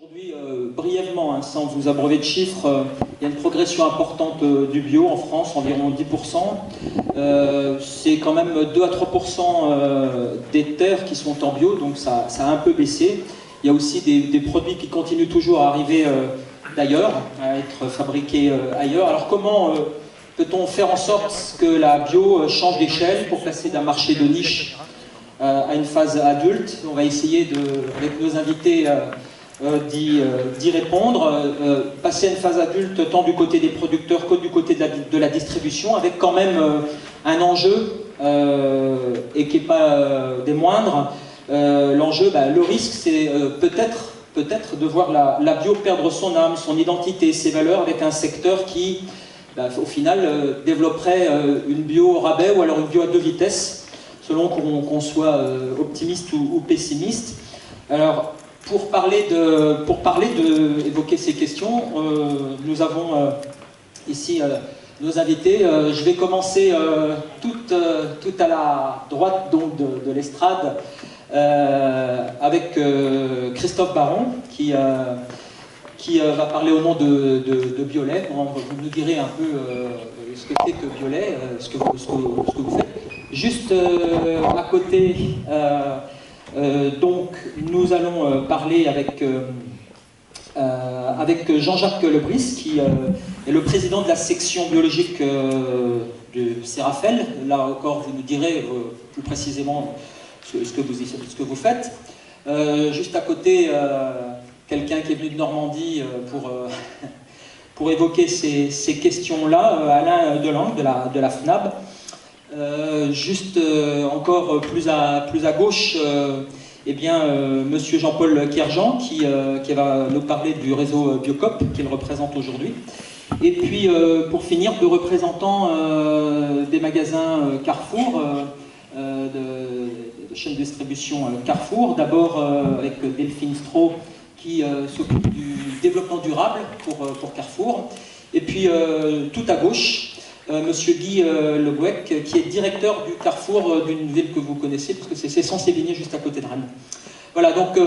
Aujourd'hui, brièvement, hein, sans vous abreuver de chiffres, il y a une progression importante du bio en France, environ 10%. C'est quand même 2 à 3% des terres qui sont en bio, donc ça a un peu baissé. Il y a aussi des produits qui continuent toujours à arriver d'ailleurs, à être fabriqués ailleurs. Alors comment peut-on faire en sorte que la bio change d'échelle pour passer d'un marché de niche à une phase adulte? On va essayer, avec nos invités, d'y répondre, passer à une phase adulte tant du côté des producteurs que du côté de la distribution, avec quand même un enjeu, et qui n'est pas des moindres. L'enjeu, le risque, c'est peut-être de voir la bio perdre son âme, son identité, ses valeurs, avec un secteur qui, au final, développerait une bio au rabais ou alors une bio à deux vitesses, selon qu'on soit optimiste ou pessimiste. Alors, pour évoquer ces questions, nous avons ici nos invités. Je vais commencer tout à la droite donc, de l'estrade avec Christophe Baron qui va parler au nom de Biolay. Vous nous direz un peu ce que c'est que Biolay, ce que vous faites. Juste à côté, donc nous allons parler avec Jean-Jacques Lebris, qui est le président de la section biologique de Sérafel. Là encore, vous nous direz plus précisément ce que vous faites. Juste à côté, quelqu'un qui est venu de Normandie pour évoquer ces questions-là, Alain Delangue de la FNAB. Juste encore plus à gauche, Monsieur Jean-Paul Kierjean qui va nous parler du réseau Biocop qu'il représente aujourd'hui. Et puis pour finir, deux représentants des magasins Carrefour, de chaîne de distribution Carrefour. D'abord avec Delphine Stroh qui s'occupe du développement durable pour Carrefour. Et puis tout à gauche, Monsieur Guy Le Gouec, qui est directeur du Carrefour d'une ville que vous connaissez, parce que c'est Saint-Sévigné, juste à côté de Rennes. Voilà, donc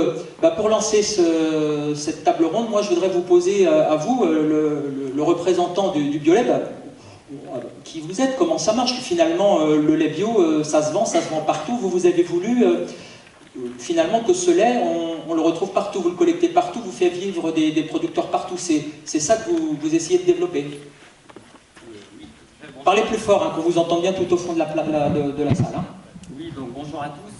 pour lancer cette table ronde, moi je voudrais vous poser à vous, le représentant du Biolay, qui vous êtes, comment ça marche. Finalement, le lait bio, ça se vend partout. Vous avez voulu finalement que ce lait, on le retrouve partout, vous le collectez partout, vous faites vivre des producteurs partout. C'est ça que vous essayez de développer. Parlez plus fort, hein, qu'on vous entende bien tout au fond de la salle. Hein. Oui, donc bonjour à tous.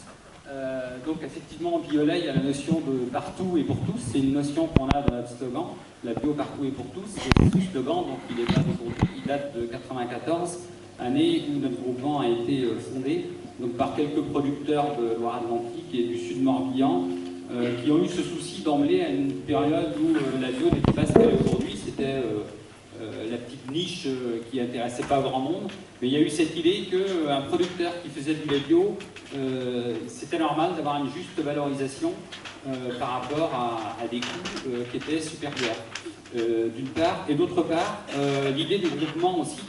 Donc effectivement, Biolay, il y a la notion de partout et pour tous. C'est une notion qu'on a dans notre slogan, la bio partout et pour tous. Et ce slogan, donc il est pas d'aujourd'hui, il date de 1994, année où notre groupement a été fondé donc par quelques producteurs de Loire-Atlantique et du Sud-Morbihan qui ont eu ce souci d'emblée à une période où la bio n'était pas ce qu'elle est aujourd'hui. C'était la petite niche qui n'intéressait pas grand monde, mais il y a eu cette idée qu'un producteur qui faisait du lait bio, c'était normal d'avoir une juste valorisation par rapport à des coûts qui étaient supérieurs, d'une part, et d'autre part, l'idée du groupement aussi,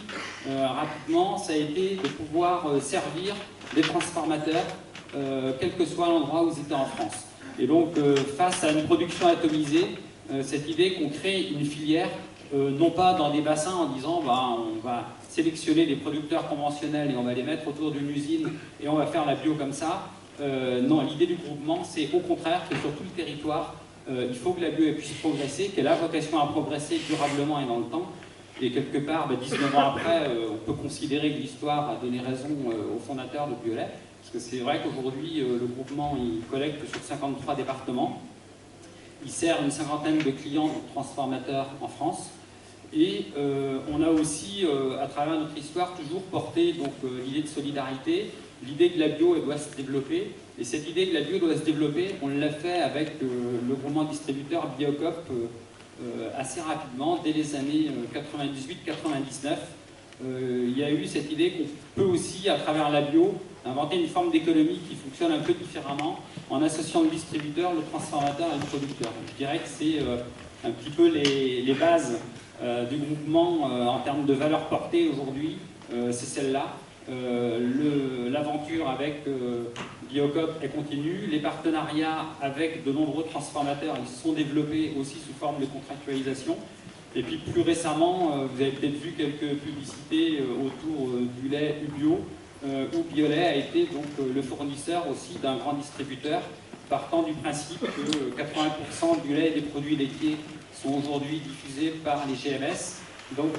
rapidement, ça a été de pouvoir servir des transformateurs, quel que soit l'endroit où ils étaient en France. Et donc, face à une production atomisée, cette idée qu'on crée une filière non pas dans des bassins en disant on va sélectionner des producteurs conventionnels et on va les mettre autour d'une usine et on va faire la bio comme ça. Non, l'idée du groupement, c'est au contraire que sur tout le territoire, il faut que la bio puisse progresser, qu'elle a vocation à progresser durablement et dans le temps. Et quelque part, 19 ans après, on peut considérer que l'histoire a donné raison aux fondateurs de Biolay, parce que c'est vrai qu'aujourd'hui, le groupement il collecte sur 53 départements. Il sert une cinquantaine de clients, donc transformateurs en France. Et on a aussi, à travers notre histoire, toujours porté l'idée de solidarité, l'idée que la bio elle doit se développer. Et cette idée que la bio doit se développer, on l'a fait avec le groupement distributeur Biocop assez rapidement, dès les années 98-99. Il y a eu cette idée qu'on peut aussi, à travers la bio, inventer une forme d'économie qui fonctionne un peu différemment en associant le distributeur, le transformateur et le producteur. Je dirais que c'est un petit peu les bases du groupement en termes de valeur portée aujourd'hui, c'est celle-là. L'aventure avec Biocoop, elle continue. Les partenariats avec de nombreux transformateurs, ils se sont développés aussi sous forme de contractualisation. Et puis plus récemment, vous avez peut-être vu quelques publicités autour du lait Ubio, où Biolay a été donc le fournisseur aussi d'un grand distributeur, partant du principe que 80% du lait et des produits laitiers sont aujourd'hui diffusés par les GMS. Donc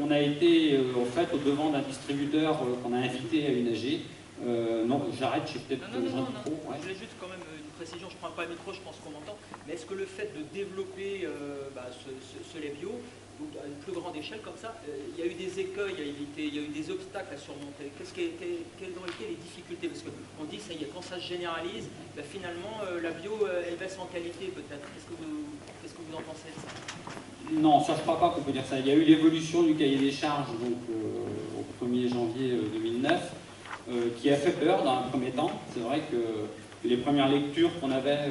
on a été en fait au devant d'un distributeur qu'on a invité à une AG. Non, j'arrête, je suis peut-être trop. Ouais. Je voulais juste quand même une précision, je ne prends pas le micro, je pense qu'on m'entend, mais est-ce que le fait de développer ce lait bio à une plus grande échelle comme ça, il y a eu des écueils à éviter, il y a eu des obstacles à surmonter. Quelles ont été les difficultés? Parce qu'on dit, ça y est, quand ça se généralise, finalement, la bio, elle baisse en qualité peut-être. Qu'est-ce que vous en pensez de ça? Non, ça je ne crois pas qu'on peut dire ça. Il y a eu l'évolution du cahier des charges donc, au 1er janvier 2009. Qui a fait peur dans un premier temps. C'est vrai que les premières lectures qu'on avait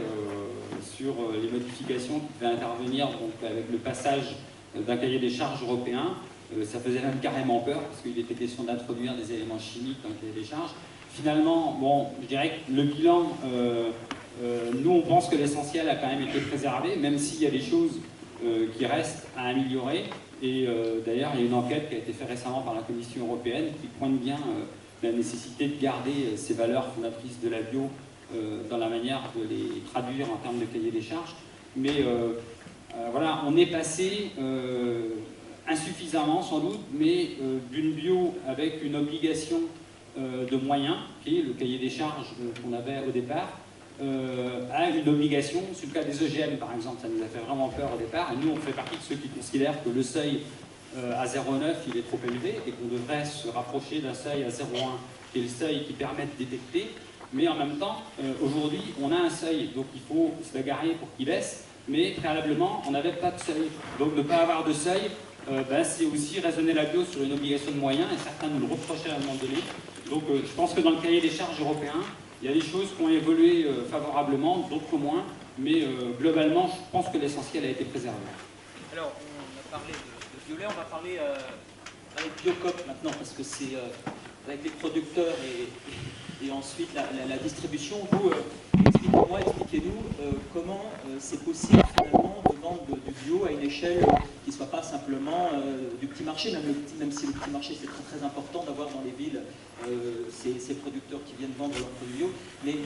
sur les modifications qui devaient intervenir donc, avec le passage d'un cahier des charges européen, ça faisait même carrément peur parce qu'il était question d'introduire des éléments chimiques dans le cahier des charges. Finalement, bon, je dirais que le bilan, nous on pense que l'essentiel a quand même été préservé, même s'il y a des choses qui restent à améliorer. Et d'ailleurs, il y a une enquête qui a été faite récemment par la Commission européenne qui pointe bien la nécessité de garder ces valeurs fondatrices de la bio dans la manière de les traduire en termes de cahier des charges. Mais voilà, on est passé insuffisamment sans doute, mais d'une bio avec une obligation de moyens, qui est le cahier des charges qu'on avait au départ, à une obligation, sur le cas des EGM par exemple, ça nous a fait vraiment peur au départ, et nous on fait partie de ceux qui considèrent que le seuil à 0,9 il est trop élevé et qu'on devrait se rapprocher d'un seuil à 0,1 qui est le seuil qui permet de détecter, mais en même temps aujourd'hui on a un seuil, donc il faut se bagarrer pour qu'il baisse, mais préalablement on n'avait pas de seuil, donc ne pas avoir de seuil c'est aussi raisonner la bio sur une obligation de moyens, et certains nous le reprochaient à un moment donné. Donc je pense que dans le cahier des charges européen il y a des choses qui ont évolué favorablement, d'autres moins, mais globalement je pense que l'essentiel a été préservé. Alors on a parlé de Biolay, on va parler avec Biocoop maintenant, parce que c'est avec les producteurs et ensuite la distribution. Vous, expliquez-nous comment c'est possible finalement de vendre du bio à une échelle qui ne soit pas simplement du petit marché, même si le petit marché c'est très très important d'avoir dans les villes ces producteurs qui viennent vendre leurs produits bio. Mais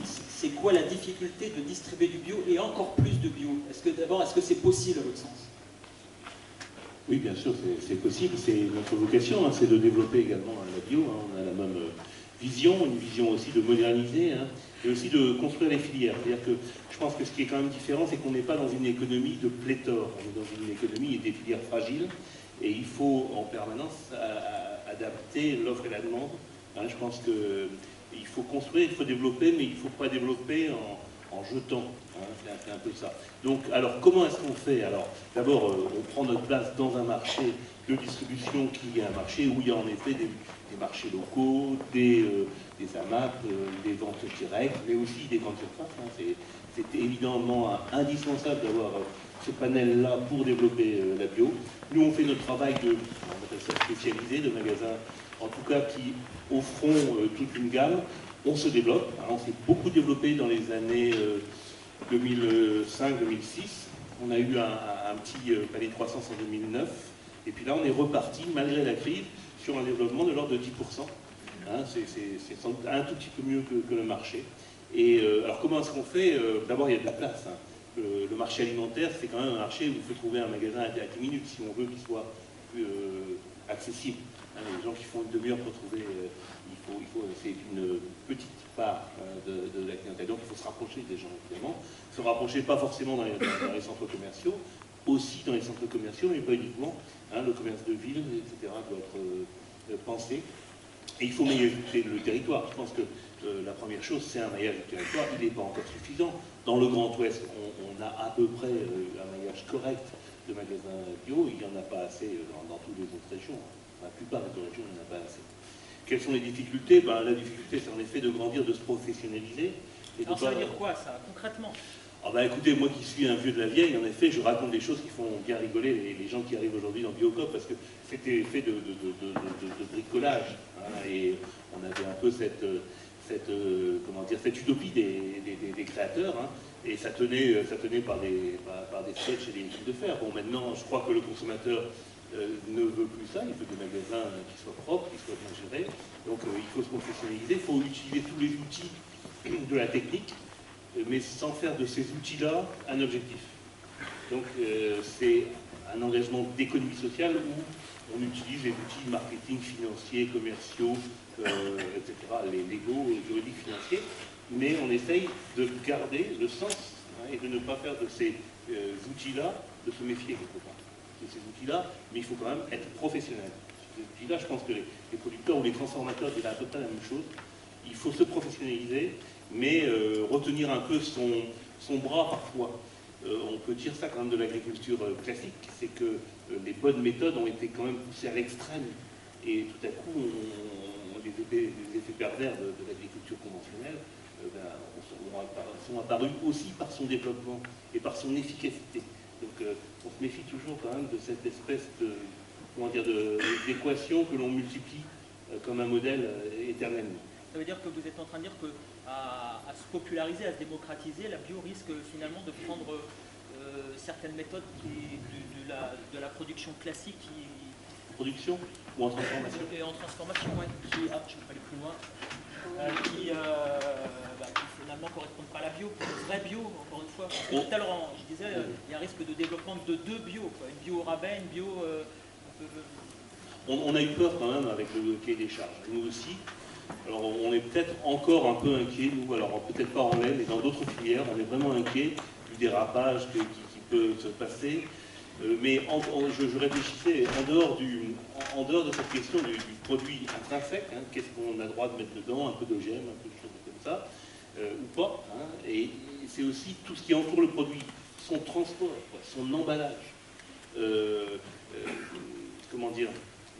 c'est quoi la difficulté de distribuer du bio et encore plus de bio? Est-ce que c'est possible à votre sens? Oui, bien sûr, c'est possible. C'est notre vocation, hein, c'est de développer également la bio. Hein. On a la même vision, une vision aussi de moderniser, hein, et aussi de construire les filières. C'est-à-dire que je pense que ce qui est quand même différent, c'est qu'on n'est pas dans une économie de pléthore. On est dans une économie et des filières fragiles, et il faut en permanence adapter l'offre et la demande. Hein, je pense qu'il faut construire, il faut développer, mais il ne faut pas développer en jetant. Hein, c'est un peu ça. Donc, alors, comment est-ce qu'on fait? Alors, d'abord, on prend notre place dans un marché de distribution qui est un marché où il y a en effet des marchés locaux, des AMAP, des ventes directes, mais aussi des grandes surfaces. Hein. C'est évidemment indispensable d'avoir ce panel-là pour développer la bio. Nous, on fait notre travail on appelle ça spécialisé, de magasins, en tout cas, qui offront toute une gamme. On se développe. Alors, on s'est beaucoup développé dans les années 2005-2006. On a eu un petit palier de croissance en 2009. Et puis là, on est reparti, malgré la crise, sur un développement de l'ordre de 10%. Hein, c'est sans doute un tout petit peu mieux que le marché. Et alors, comment est-ce qu'on fait? D'abord, il y a de la place. Hein. Le marché alimentaire, c'est quand même un marché où il faut trouver un magasin à 10 minutes si on veut qu'il soit plus accessible. Hein, les gens qui font une demi-heure pour trouver, c'est une petite part de la clientèle. Donc il faut se rapprocher des gens, évidemment. Se rapprocher pas forcément dans les centres commerciaux, aussi dans les centres commerciaux, mais pas uniquement. Hein, le commerce de ville, etc. doit être pensé. Et il faut mailler le territoire. Je pense que la première chose, c'est un maillage du territoire. Il n'est pas encore suffisant. Dans le Grand Ouest, on a à peu près un maillage correct de magasins bio. Il n'y en a pas assez dans toutes les autres régions. La plupart des régions, il n'y en a pas assez. Quelles sont les difficultés? La difficulté, c'est en effet de grandir, de se professionnaliser. Alors ça veut dire quoi, ça, concrètement? Écoutez, moi qui suis un vieux de la vieille, en effet, je raconte des choses qui font bien rigoler les gens qui arrivent aujourd'hui dans Biocoop, parce que c'était fait de bricolage. Hein, et on avait un peu cette comment dire, cette utopie des créateurs, hein, et ça tenait par des sketchs et des fils de fer. Bon, maintenant, je crois que le consommateur ne veut plus ça, il veut des magasins qui soient propres, qui soient bien gérés, donc il faut se professionnaliser, il faut utiliser tous les outils de la technique, mais sans faire de ces outils-là un objectif. Donc c'est un engagement d'économie sociale où on utilise les outils marketing, financiers, commerciaux, etc., les légaux, juridiques, financiers, mais on essaye de garder le sens, hein, et de ne pas faire de ces outils-là, de se méfier quelque part de ces outils-là, mais il faut quand même être professionnel. Ces outils-là, je pense que les producteurs ou les transformateurs diraient à peu près la même chose. Il faut se professionnaliser, mais retenir un peu son bras parfois. On peut dire ça quand même de l'agriculture classique, c'est que les bonnes méthodes ont été quand même poussées à l'extrême, et tout à coup, les effets pervers de l'agriculture conventionnelle sont apparus aussi par son développement et par son efficacité. Donc on se méfie toujours quand même de cette espèce d'équation que l'on multiplie comme un modèle éternellement. Ça veut dire que vous êtes en train de dire qu'à se populariser, à se démocratiser, la bio risque finalement de prendre certaines méthodes de la production classique Production ou en transformation? Et en transformation, oui. Je vais aller plus loin. Qui finalement ne correspondent pas à la bio, le vrai bio, encore une fois. Tout à l'heure, je disais, il y a un risque de développement de deux bio, quoi. Une bio au rabais, une bio... On a eu peur quand même avec le cahier des charges, nous aussi. Alors on est peut-être encore un peu inquiet, nous, alors peut-être pas en lait, mais dans d'autres filières, on est vraiment inquiet du dérapage qui peut se passer. Mais je réfléchissais, en dehors de cette question du produit intrinsèque, hein, qu'est-ce qu'on a le droit de mettre dedans, un peu d'OGM, un peu de choses comme ça, ou pas, hein, et c'est aussi tout ce qui entoure le produit, son transport, quoi, son emballage, comment dire,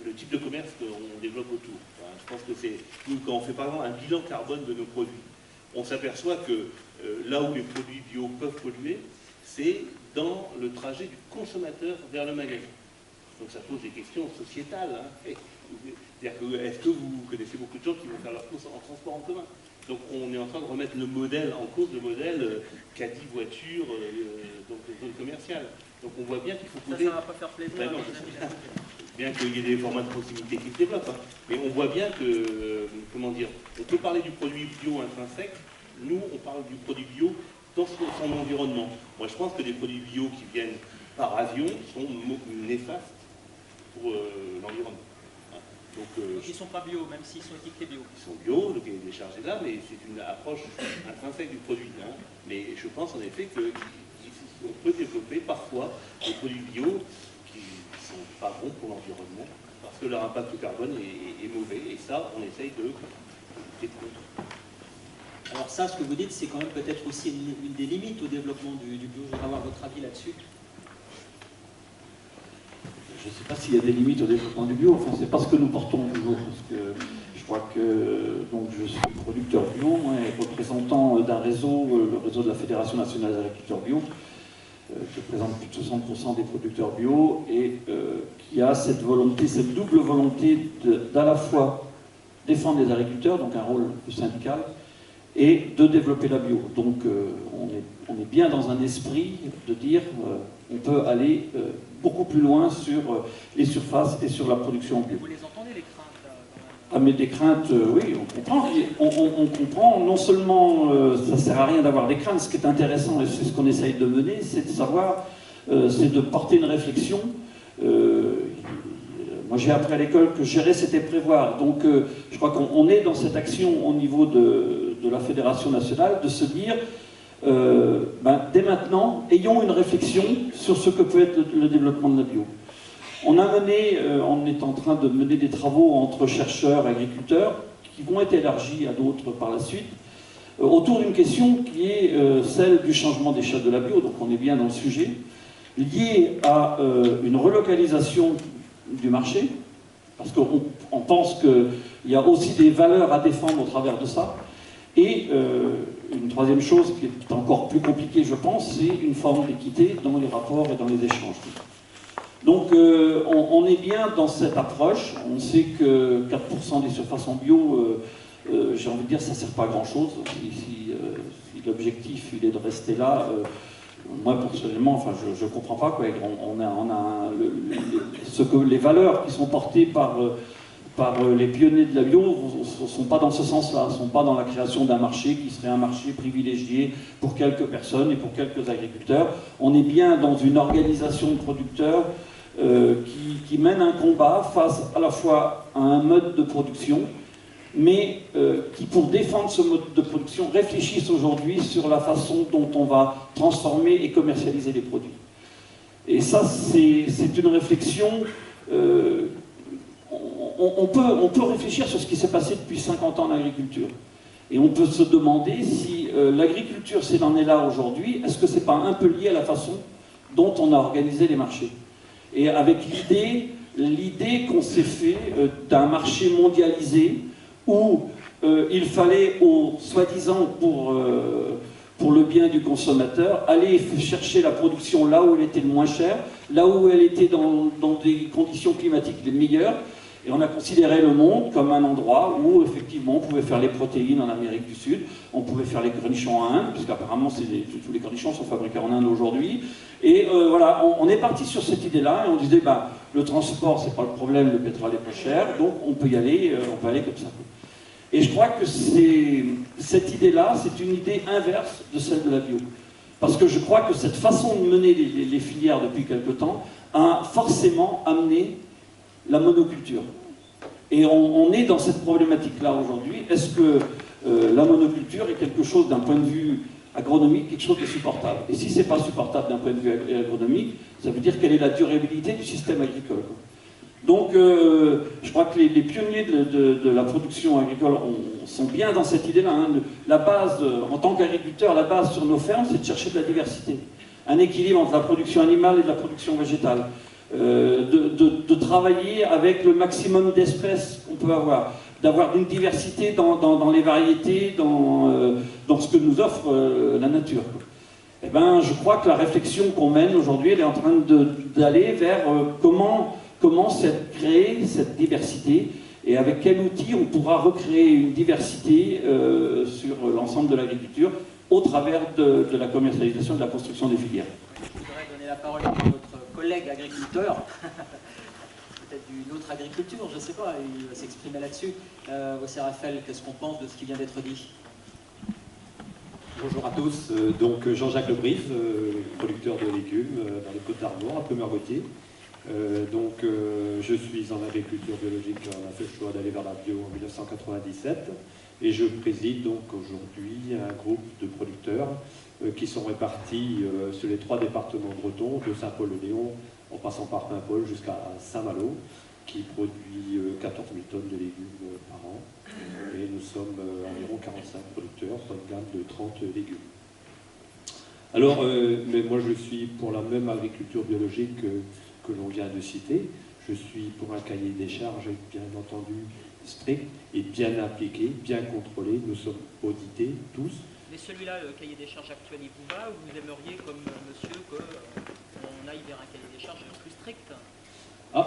le type de commerce qu'on développe autour. Enfin, je pense que c'est, nous, quand on fait par exemple un bilan carbone de nos produits, on s'aperçoit que là où les produits bio peuvent polluer, c'est dans le trajet du consommateur vers le magasin. Donc ça pose des questions sociétales. Hein. C'est-à-dire que, est-ce que vous connaissez beaucoup de gens qui vont faire leurs courses en transport en commun? Donc on est en train de remettre le modèle en cause, le modèle caddie voiture, donc zone commerciale. Donc on voit bien qu'il faut poser... Ça va pas faire plaisir à nos amis. Bien qu'il y ait des formats de proximité qui se développent, hein. Mais on voit bien que, comment dire, on peut parler du produit bio intrinsèque, nous on parle du produit bio dans son environnement. Moi je pense que des produits bio qui viennent par avion sont néfastes pour l'environnement. Hein. Donc ils ne sont pas bio, même s'ils sont étiquetés bio. Ils sont bio, le cahier des charges est là, mais c'est une approche intrinsèque du produit. Hein. Mais je pense en effet qu'on peut développer parfois des produits bio qui ne sont pas bons pour l'environnement, parce que leur impact carbone est mauvais, et ça, on essaye de lutter contre. Alors ça, ce que vous dites, c'est quand même peut-être aussi une des limites au développement du bio. Je voudrais avoir votre avis là-dessus. Je ne sais pas s'il y a des limites au développement du bio, enfin c'est pas ce que nous portons toujours, parce que je crois que donc, je suis producteur bio, moi, et représentant d'un réseau, le réseau de la Fédération nationale des agriculteurs bio, qui représente plus de 60% des producteurs bio, et qui a cette volonté, cette double volonté d'à la fois défendre les agriculteurs, donc un rôle syndical, et de développer la bio. Donc on est bien dans un esprit de dire on peut aller beaucoup plus loin sur les surfaces et sur la production bio. Vous les entendez, les craintes là, quand même? Ah mais des craintes, oui, on comprend. On comprend, non seulement ça ne sert à rien d'avoir des craintes, ce qui est intéressant, et c'est ce qu'on essaye de mener, c'est de savoir, c'est de porter une réflexion. Moi j'ai appris à l'école que gérer c'était prévoir, donc je crois qu'on est dans cette action au niveau de la Fédération nationale, de se dire, dès maintenant, ayons une réflexion sur ce que peut être le développement de la bio. On est en train de mener des travaux entre chercheurs et agriculteurs, qui vont être élargis à d'autres par la suite, autour d'une question qui est celle du changement d'échelle de la bio, donc on est bien dans le sujet, lié à une relocalisation du marché, parce qu'on pense qu'il y a aussi des valeurs à défendre au travers de ça. Et une troisième chose qui est encore plus compliquée, je pense, c'est une forme d'équité dans les rapports et dans les échanges. Donc on est bien dans cette approche. On sait que 4% des surfaces en bio j'ai envie de dire, ça ne sert pas à grand-chose. Si l'objectif il est de rester là, moi personnellement, enfin, je ne comprends pas quoi. Les valeurs qui sont portées par les pionniers de la bio ne sont pas dans ce sens-là, ne sont pas dans la création d'un marché qui serait un marché privilégié pour quelques personnes et pour quelques agriculteurs. On est bien dans une organisation de producteurs qui mène un combat face à la fois à un mode de production, mais qui, pour défendre ce mode de production, réfléchissent aujourd'hui sur la façon dont on va transformer et commercialiser les produits. Et ça, c'est une réflexion... On peut réfléchir sur ce qui s'est passé depuis 50 ans en agriculture. Et on peut se demander si l'agriculture, si elle en est là aujourd'hui, est-ce que ce n'est pas un peu lié à la façon dont on a organisé les marchés. Et avec l'idée qu'on s'est fait d'un marché mondialisé où il fallait, soi-disant pour le bien du consommateur, aller chercher la production là où elle était le moins chère, là où elle était dans des conditions climatiques les meilleures. Et on a considéré le monde comme un endroit où, effectivement, on pouvait faire les protéines en Amérique du Sud, on pouvait faire les cornichons en Inde, puisqu'apparemment tous les cornichons sont fabriqués en Inde aujourd'hui. Et voilà, on est parti sur cette idée-là, et on disait, bah, le transport, c'est pas le problème, le pétrole est pas cher, donc on peut y aller, on peut aller comme ça. Et je crois que cette idée-là, c'est une idée inverse de celle de la bio. Parce que je crois que cette façon de mener les filières depuis quelque temps a forcément amené la monoculture. Et on est dans cette problématique-là aujourd'hui. Est-ce que la monoculture est quelque chose d'un point de vue agronomique, quelque chose de supportable? Et si ce n'est pas supportable d'un point de vue agronomique, ça veut dire quelle est la durabilité du système agricole. Donc je crois que les pionniers de la production agricole sont bien dans cette idée-là. Hein. La base, en tant qu'agriculteur, la base sur nos fermes, c'est de chercher de la diversité. Un équilibre entre la production animale et de la production végétale. De travailler avec le maximum d'espèces qu'on peut avoir, d'avoir une diversité dans les variétés, dans ce que nous offre la nature. Eh ben, je crois que la réflexion qu'on mène aujourd'hui, elle est en train d'aller vers comment créer cette diversité et avec quel outil on pourra recréer une diversité sur l'ensemble de l'agriculture au travers de la commercialisation et de la construction des filières. Je voudrais donner la parole à notre collègue agriculteur, peut-être d'une autre agriculture, je ne sais pas, il va s'exprimer là-dessus. José Raphaël, qu'est-ce qu'on pense de ce qui vient d'être dit? Bonjour à tous, donc Jean-Jacques Lebris, producteur de légumes dans les Côtes-d'Armor, à Plumeur-Gautier. Je suis en agriculture biologique, on a fait le choix d'aller vers la bio en 1997 et je préside donc aujourd'hui un groupe de producteurs qui sont répartis sur les 3 départements bretons, de Saint-Paul-de-Léon en passant par Paimpol jusqu'à Saint-Malo, qui produit 14 000 tonnes de légumes par an. Et nous sommes environ 45 producteurs pour une gamme de 30 légumes. Alors, mais moi je suis pour la même agriculture biologique que l'on vient de citer. Je suis pour un cahier des charges bien entendu strict et bien appliqué, bien contrôlé. Nous sommes audités tous. Mais celui-là, le cahier des charges actuel, il vous va ou vous aimeriez, comme monsieur, qu'on aille vers un cahier des charges plus strict?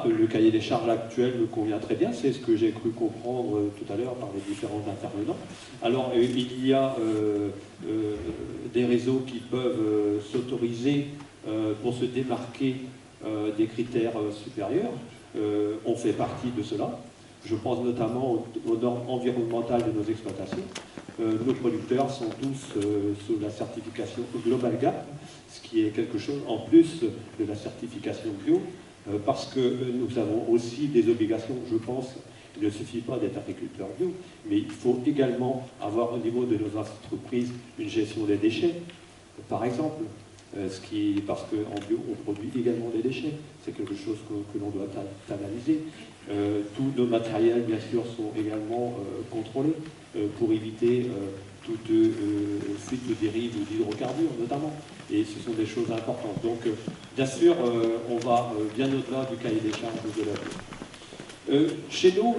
Le cahier des charges actuel me convient très bien, c'est ce que j'ai cru comprendre tout à l'heure par les différents intervenants. Alors, il y a des réseaux qui peuvent s'autoriser pour se démarquer des critères supérieurs. On fait partie de cela. Je pense notamment aux normes environnementales de nos exploitations. Nos producteurs sont tous sous la certification Global Gap, ce qui est quelque chose en plus de la certification bio, parce que nous avons aussi des obligations, je pense. Il ne suffit pas d'être agriculteur bio, mais il faut également avoir au niveau de nos entreprises une gestion des déchets, par exemple. Parce qu'en bio, on produit également des déchets. C'est quelque chose que l'on doit analyser. Tous nos matériels, bien sûr, sont également contrôlés pour éviter toute fuite de dérive d'hydrocarbures, notamment. Et ce sont des choses importantes. Donc, bien sûr, on va bien au-delà du cahier des charges de la bio. Chez nous,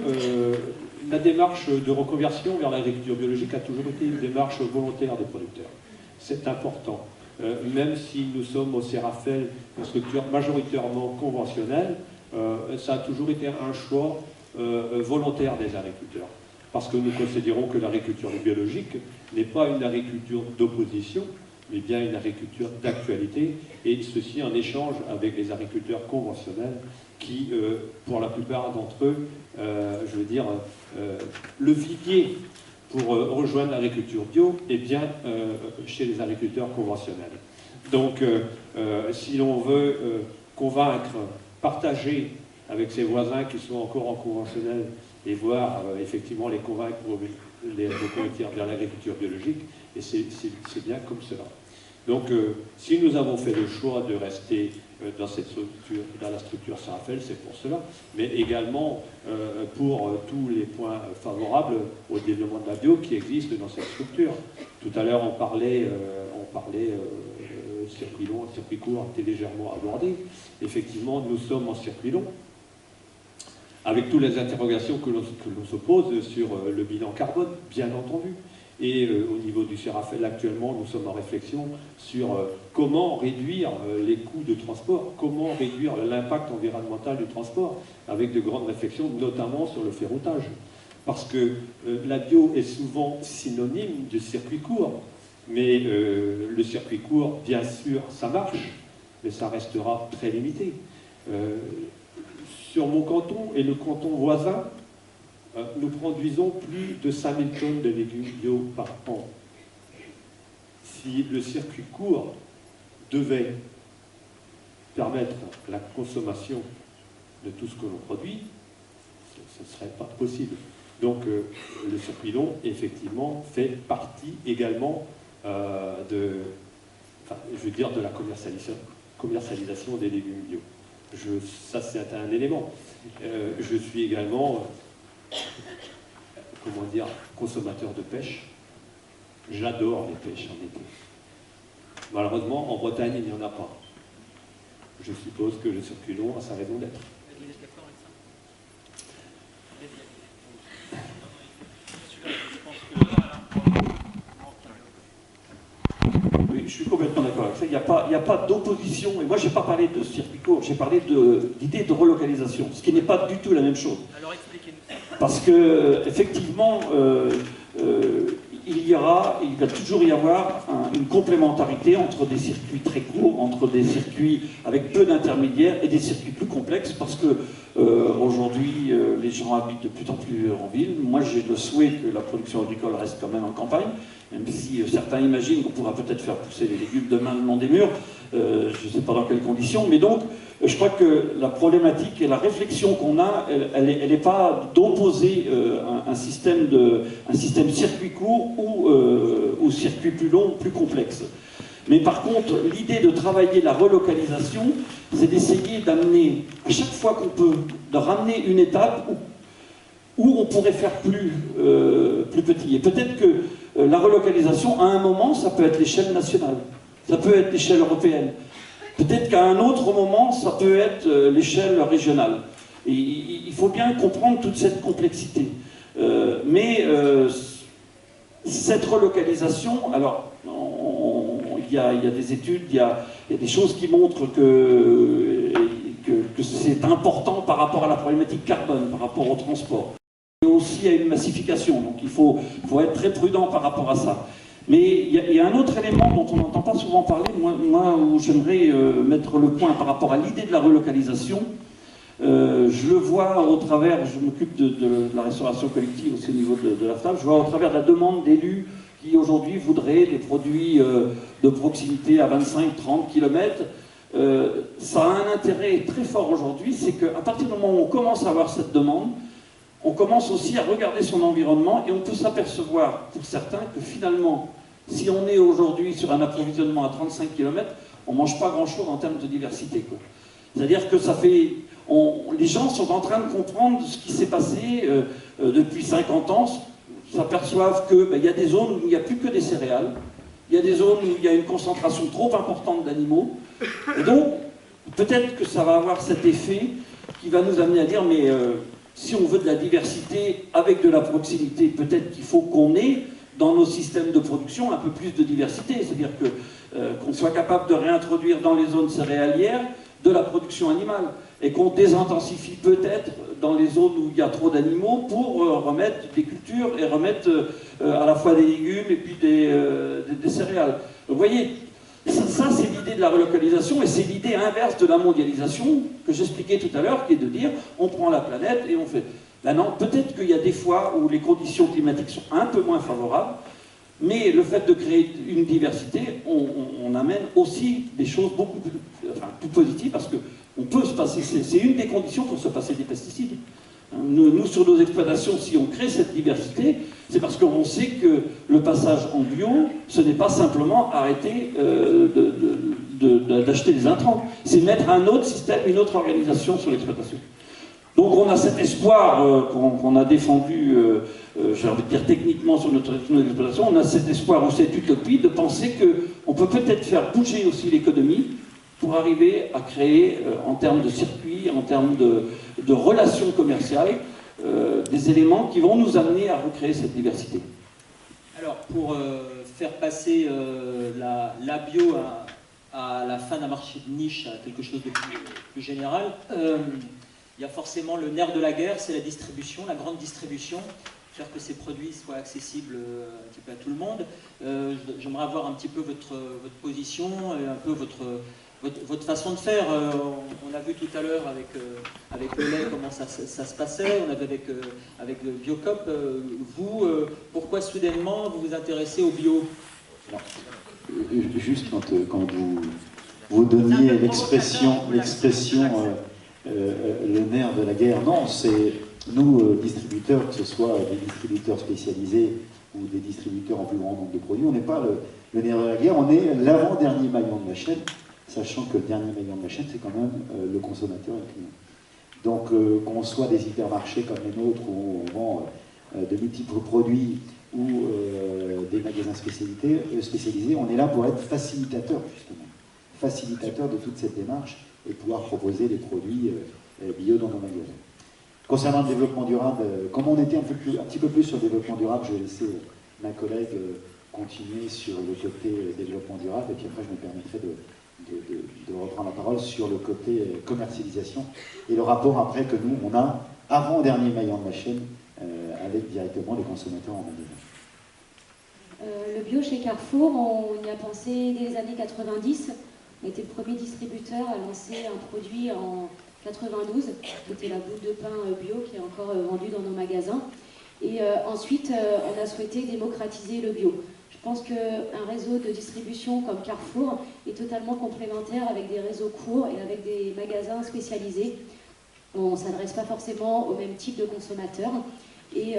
la démarche de reconversion vers l'agriculture biologique a toujours été une démarche volontaire des producteurs. C'est important. Même si nous sommes au CERAFEL, une structure majoritairement conventionnelle, ça a toujours été un choix volontaire des agriculteurs. parce que nous considérons que l'agriculture biologique n'est pas une agriculture d'opposition, mais bien une agriculture d'actualité, et ceci en échange avec les agriculteurs conventionnels qui, pour la plupart d'entre eux, je veux dire, le vivier pour rejoindre l'agriculture bio est bien chez les agriculteurs conventionnels. Donc, si l'on veut convaincre, partager avec ses voisins qui sont encore en conventionnel et voir effectivement les convaincre pour les reconvertir vers l'agriculture biologique, et c'est bien comme cela. Donc, si nous avons fait le choix de rester dans cette structure, dans la structure Saint-Raphaël, c'est pour cela, mais également pour tous les points favorables au développement de la bio qui existent dans cette structure. Tout à l'heure, on parlait circuit long, circuit court, a été légèrement abordé. Effectivement, nous sommes en circuit long, avec toutes les interrogations que l'on se pose sur le bilan carbone, bien entendu. Et au niveau du CERAFEL, actuellement, nous sommes en réflexion sur comment réduire les coûts de transport, comment réduire l'impact environnemental du transport, avec de grandes réflexions, notamment sur le ferroutage. Parce que la bio est souvent synonyme de circuit court, mais le circuit court, bien sûr, ça marche, mais ça restera très limité. Sur mon canton et le canton voisin, nous produisons plus de 5000 tonnes de légumes bio par an. Si le circuit court devait permettre la consommation de tout ce que l'on produit, ce ne serait pas possible. Donc le circuit long, effectivement, fait partie également de la commercialisation des légumes bio. Ça, c'est un élément. Je suis également, comment dire, consommateur de pêche. J'adore les pêches en été. Malheureusement, en Bretagne, il n'y en a pas. Je suppose que le circuit long a sa raison d'être. Oui, je suis complètement d'accord avec ça. Il n'y a pas d'opposition. Et moi, je n'ai pas parlé de circuit court, j'ai parlé d'idée de relocalisation, ce qui n'est pas du tout la même chose. Alors expliquez-nous. Parce que, effectivement, il va toujours y avoir une complémentarité entre des circuits très courts, entre des circuits avec peu d'intermédiaires et des circuits plus complexes, parce que aujourd'hui, les gens habitent de plus en plus en ville. Moi, j'ai le souhait que la production agricole reste quand même en campagne, même si certains imaginent qu'on pourra peut-être faire pousser les légumes demain le long des murs. Je ne sais pas dans quelles conditions, mais donc, je crois que la problématique et la réflexion qu'on a, elle n'est pas d'opposer un système circuit court ou circuit plus long, plus complexe. Mais par contre, l'idée de travailler la relocalisation, c'est d'essayer d'amener, à chaque fois qu'on peut, de ramener une étape où on pourrait faire plus petit. Et peut-être que la relocalisation, à un moment, ça peut être l'échelle nationale, ça peut être l'échelle européenne. Peut-être qu'à un autre moment, ça peut être l'échelle régionale. Et il faut bien comprendre toute cette complexité. Mais cette relocalisation, alors, il y a des études, il y a des choses qui montrent que c'est important par rapport à la problématique carbone, par rapport au transport. Et aussi à une massification, donc il faut être très prudent par rapport à ça. Mais il y a un autre élément dont on n'entend pas souvent parler, moi où j'aimerais mettre le point par rapport à l'idée de la relocalisation. Je le vois au travers, je m'occupe de la restauration collective aussi au niveau de la FNAP, je vois au travers de la demande d'élus qui aujourd'hui voudraient des produits de proximité à 25-30 km. Ça a un intérêt très fort aujourd'hui, c'est qu'à partir du moment où on commence à avoir cette demande, on commence aussi à regarder son environnement et on peut s'apercevoir, pour certains, que finalement, si on est aujourd'hui sur un approvisionnement à 35 km, on ne mange pas grand-chose en termes de diversité. C'est-à-dire que ça fait... les gens sont en train de comprendre ce qui s'est passé depuis 50 ans, s'aperçoivent qu'il y a des zones où il n'y a plus que des céréales, il y a des zones où il y a une concentration trop importante d'animaux, et donc peut-être que ça va avoir cet effet qui va nous amener à dire mais si on veut de la diversité avec de la proximité, peut-être qu'il faut qu'on ait dans nos systèmes de production un peu plus de diversité, c'est-à-dire qu'on soit capable de réintroduire dans les zones céréalières de la production animale et qu'on désintensifie peut-être dans les zones où il y a trop d'animaux pour remettre des cultures et remettre à la fois des légumes et puis des céréales. Donc, vous voyez, ça c'est l'idée de la relocalisation et c'est l'idée inverse de la mondialisation que j'expliquais tout à l'heure, qui est de dire on prend la planète et on fait. Maintenant, peut-être qu'il y a des fois où les conditions climatiques sont un peu moins favorables, mais le fait de créer une diversité, on amène aussi des choses beaucoup plus positives parce qu'on peut se passer, c'est une des conditions pour se passer des pesticides. Nous, sur nos exploitations, si on crée cette diversité, c'est parce qu'on sait que le passage en bio, ce n'est pas simplement arrêter d'acheter des intrants, c'est mettre un autre système, une autre organisation sur l'exploitation. Donc on a cet espoir qu'on a défendu, j'ai envie de dire techniquement sur notre exploitation, on a cet espoir ou cette utopie de penser qu'on peut peut-être faire bouger aussi l'économie pour arriver à créer, en termes de circuits, en termes de relations commerciales, des éléments qui vont nous amener à recréer cette diversité. Alors, pour faire passer la bio à la fin d'un marché de niche à quelque chose de plus général, il y a forcément le nerf de la guerre, c'est la distribution, la grande distribution, faire que ces produits soient accessibles un petit peu à tout le monde. J'aimerais avoir un petit peu votre position et un peu votre façon de faire. On a vu tout à l'heure avec le lait comment ça se passait, on avait avec le Biocop. Vous, pourquoi soudainement vous vous intéressez au bio? Alors, juste quand vous donniez l'expression le nerf de la guerre, non, c'est nous, distributeurs, que ce soit des distributeurs spécialisés ou des distributeurs en plus grand nombre de produits, on n'est pas le nerf de la guerre, on est l'avant-dernier maillon de la chaîne, sachant que le dernier maillon de la chaîne, c'est quand même le consommateur et le client. Donc, qu'on soit des hypermarchés comme les nôtres, où on vend de multiples produits, ou des magasins spécialisés, on est là pour être facilitateur, justement. Facilitateur de toute cette démarche et pouvoir proposer des produits bio dans nos magasins. Concernant le développement durable, comme on était un petit peu plus sur le développement durable, je vais laisser ma collègue continuer sur le côté développement durable, et puis après je me permettrai de reprendre la parole sur le côté commercialisation et le rapport après que nous, on a avant-dernier maillon de la chaîne avec directement les consommateurs en magasin. Le bio chez Carrefour, on y a pensé dès les années 90. On était le premier distributeur à lancer un produit en 92, qui était la boule de pain bio, qui est encore vendue dans nos magasins. Et ensuite, on a souhaité démocratiser le bio. Je pense qu'un réseau de distribution comme Carrefour est totalement complémentaire avec des réseaux courts et avec des magasins spécialisés. On ne s'adresse pas forcément au même type de consommateurs. Et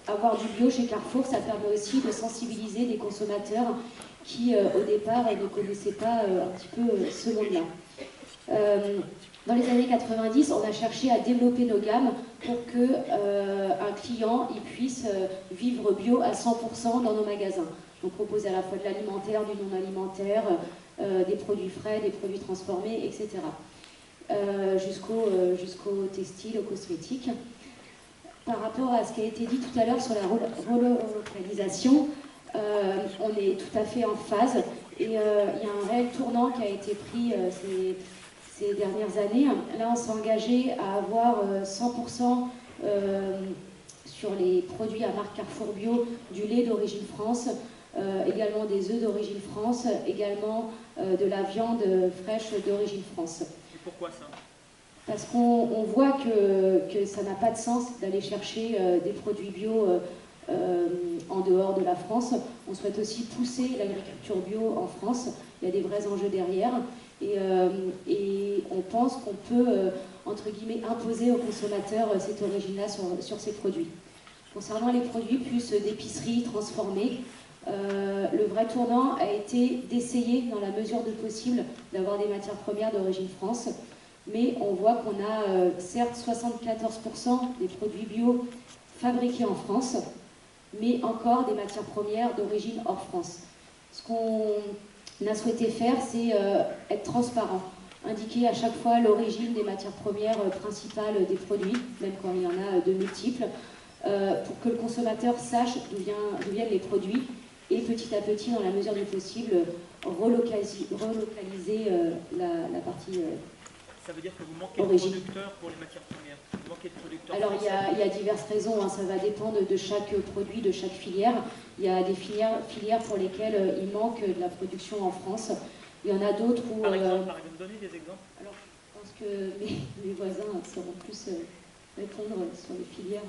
avoir du bio chez Carrefour, ça permet aussi de sensibiliser les consommateurs qui, au départ, ne connaissaient pas un petit peu ce monde-là. Dans les années 90, on a cherché à développer nos gammes pour qu'un client puisse vivre bio à 100% dans nos magasins. Donc proposer à la fois de l'alimentaire, du non-alimentaire, des produits frais, des produits transformés, etc. Jusqu'au textile, aux cosmétiques. Par rapport à ce qui a été dit tout à l'heure sur la relocalisation, on est tout à fait en phase et il y a un réel tournant qui a été pris ces dernières années. Là, on s'est engagé à avoir 100% sur les produits à marque Carrefour Bio, du lait d'origine France, également des œufs d'origine France, également de la viande fraîche d'origine France. Et pourquoi ça ? Parce qu'on voit que ça n'a pas de sens d'aller chercher des produits bio en dehors de la France. On souhaite aussi pousser l'agriculture bio en France. Il y a des vrais enjeux derrière. Et on pense qu'on peut, entre guillemets, imposer aux consommateurs cette origine-là sur ces produits. Concernant les produits plus d'épicerie transformés, le vrai tournant a été d'essayer, dans la mesure du possible, d'avoir des matières premières d'origine France. Mais on voit qu'on a certes 74% des produits bio fabriqués en France, mais encore des matières premières d'origine hors France. Ce qu'on a souhaité faire, c'est être transparent, indiquer à chaque fois l'origine des matières premières principales des produits, même quand il y en a de multiples, pour que le consommateur sache d'où viennent les produits et petit à petit, dans la mesure du possible, relocaliser la partie Ça veut dire que vous manquez origine. de producteurs pour les matières premières. Vous manquez de producteurs Alors français. il y a diverses raisons, hein, ça va dépendre de chaque produit, de chaque filière. Il y a des filières pour lesquelles il manque de la production en France. Il y en a d'autres où... Par exemple, donnez des exemples. Alors je pense que mes voisins sauront plus répondre sur les filières.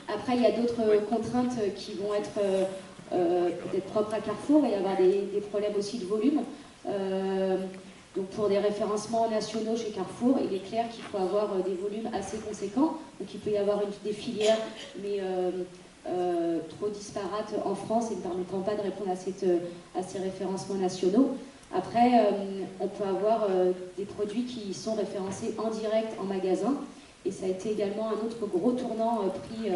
Après il y a d'autres contraintes qui vont être peut-être propres à Carrefour. Il va y avoir des problèmes aussi de volume. Donc pour des référencements nationaux chez Carrefour, il est clair qu'il faut avoir des volumes assez conséquents. Donc il peut y avoir des filières, mais trop disparates en France et ne permettant pas de répondre à ces référencements nationaux. Après, on peut avoir des produits qui sont référencés en direct en magasin. Et ça a été également un autre gros tournant pris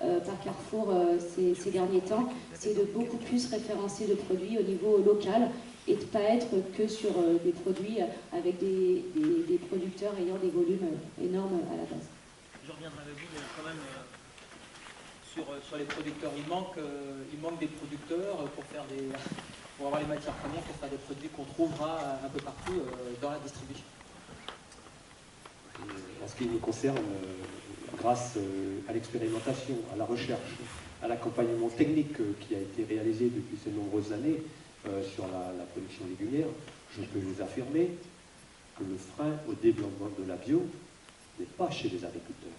par Carrefour ces derniers temps. C'est de beaucoup plus référencer de produits au niveau local et de ne pas être que sur des produits avec des producteurs ayant des volumes énormes à la base. Je reviendrai avec vous, mais quand même, sur les producteurs. Il manque des producteurs pour avoir les matières premières, pour faire des produits qu'on trouvera un peu partout dans la distribution. En ce qui nous concerne, grâce à l'expérimentation, à la recherche, à l'accompagnement technique qui a été réalisé depuis ces nombreuses années sur la production légumière, je peux vous affirmer que le frein au développement de la bio n'est pas chez les agriculteurs.